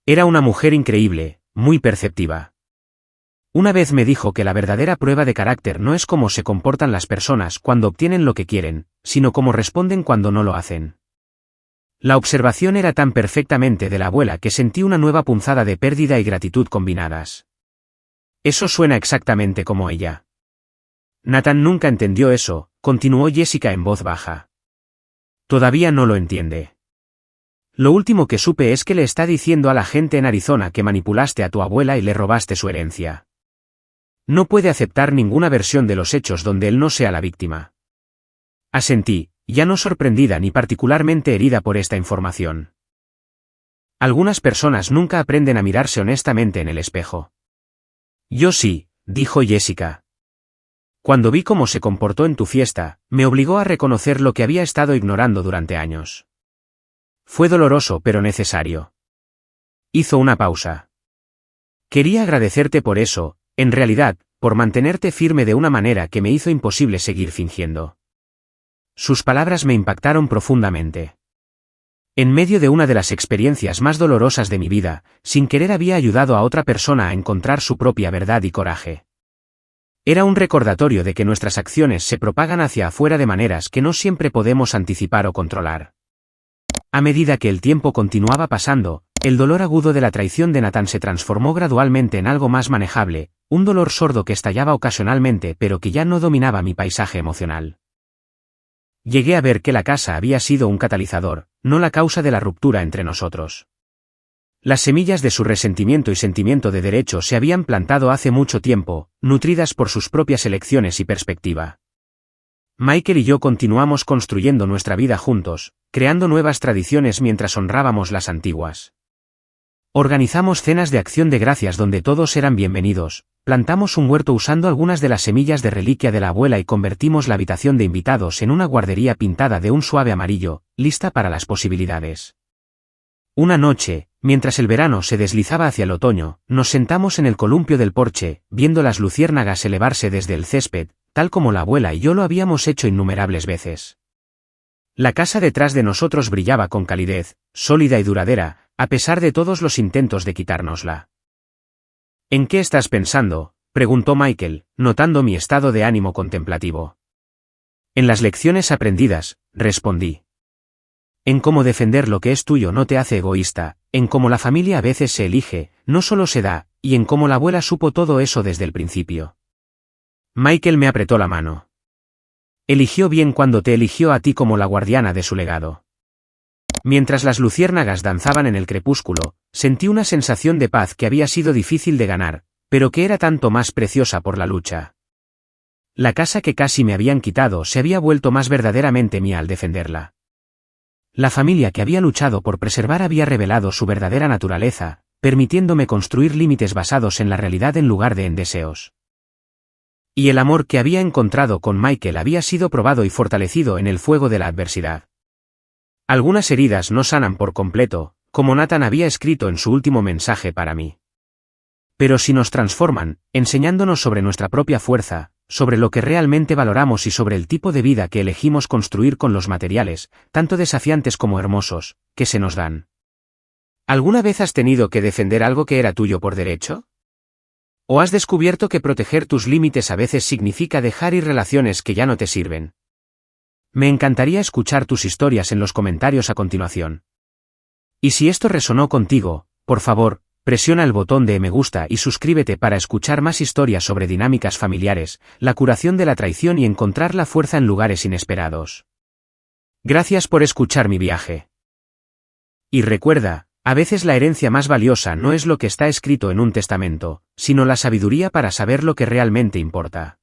Era una mujer increíble, muy perceptiva. Una vez me dijo que la verdadera prueba de carácter no es cómo se comportan las personas cuando obtienen lo que quieren, sino cómo responden cuando no lo hacen. La observación era tan perfectamente de la abuela que sentí una nueva punzada de pérdida y gratitud combinadas. Eso suena exactamente como ella. Nathan nunca entendió eso, continuó Jessica en voz baja. Todavía no lo entiende. Lo último que supe es que le está diciendo a la gente en Arizona que manipulaste a tu abuela y le robaste su herencia. No puede aceptar ninguna versión de los hechos donde él no sea la víctima. Asentí, ya no sorprendida ni particularmente herida por esta información. Algunas personas nunca aprenden a mirarse honestamente en el espejo. Yo sí, dijo Jessica. Cuando vi cómo se comportó en tu fiesta, me obligó a reconocer lo que había estado ignorando durante años. Fue doloroso pero necesario. Hizo una pausa. Quería agradecerte por eso, en realidad, por mantenerte firme de una manera que me hizo imposible seguir fingiendo. Sus palabras me impactaron profundamente. En medio de una de las experiencias más dolorosas de mi vida, sin querer había ayudado a otra persona a encontrar su propia verdad y coraje. Era un recordatorio de que nuestras acciones se propagan hacia afuera de maneras que no siempre podemos anticipar o controlar. A medida que el tiempo continuaba pasando, el dolor agudo de la traición de Nathan se transformó gradualmente en algo más manejable, un dolor sordo que estallaba ocasionalmente pero que ya no dominaba mi paisaje emocional. Llegué a ver que la casa había sido un catalizador, no la causa de la ruptura entre nosotros. Las semillas de su resentimiento y sentimiento de derecho se habían plantado hace mucho tiempo, nutridas por sus propias elecciones y perspectiva. Michael y yo continuamos construyendo nuestra vida juntos, creando nuevas tradiciones mientras honrábamos las antiguas. Organizamos cenas de acción de gracias donde todos eran bienvenidos, plantamos un huerto usando algunas de las semillas de reliquia de la abuela y convertimos la habitación de invitados en una guardería pintada de un suave amarillo, lista para las posibilidades. Una noche, mientras el verano se deslizaba hacia el otoño, nos sentamos en el columpio del porche, viendo las luciérnagas elevarse desde el césped, tal como la abuela y yo lo habíamos hecho innumerables veces. La casa detrás de nosotros brillaba con calidez, sólida y duradera, a pesar de todos los intentos de quitárnosla. ¿En qué estás pensando?, preguntó Michael, notando mi estado de ánimo contemplativo. En las lecciones aprendidas, respondí. En cómo defender lo que es tuyo no te hace egoísta, en cómo la familia a veces se elige, no solo se da, y en cómo la abuela supo todo eso desde el principio. Michael me apretó la mano. Eligió bien cuando te eligió a ti como la guardiana de su legado. Mientras las luciérnagas danzaban en el crepúsculo, sentí una sensación de paz que había sido difícil de ganar, pero que era tanto más preciosa por la lucha. La casa que casi me habían quitado se había vuelto más verdaderamente mía al defenderla. La familia que había luchado por preservar había revelado su verdadera naturaleza, permitiéndome construir límites basados en la realidad en lugar de en deseos. Y el amor que había encontrado con Michael había sido probado y fortalecido en el fuego de la adversidad. Algunas heridas no sanan por completo, como Nathan había escrito en su último mensaje para mí. Pero si nos transforman, enseñándonos sobre nuestra propia fuerza, sobre lo que realmente valoramos y sobre el tipo de vida que elegimos construir con los materiales, tanto desafiantes como hermosos, que se nos dan. ¿Alguna vez has tenido que defender algo que era tuyo por derecho? ¿O has descubierto que proteger tus límites a veces significa dejar ir relaciones que ya no te sirven? Me encantaría escuchar tus historias en los comentarios a continuación. Y si esto resonó contigo, por favor, presiona el botón de me gusta y suscríbete para escuchar más historias sobre dinámicas familiares, la curación de la traición y encontrar la fuerza en lugares inesperados. Gracias por escuchar mi viaje. Y recuerda, a veces la herencia más valiosa no es lo que está escrito en un testamento, sino la sabiduría para saber lo que realmente importa.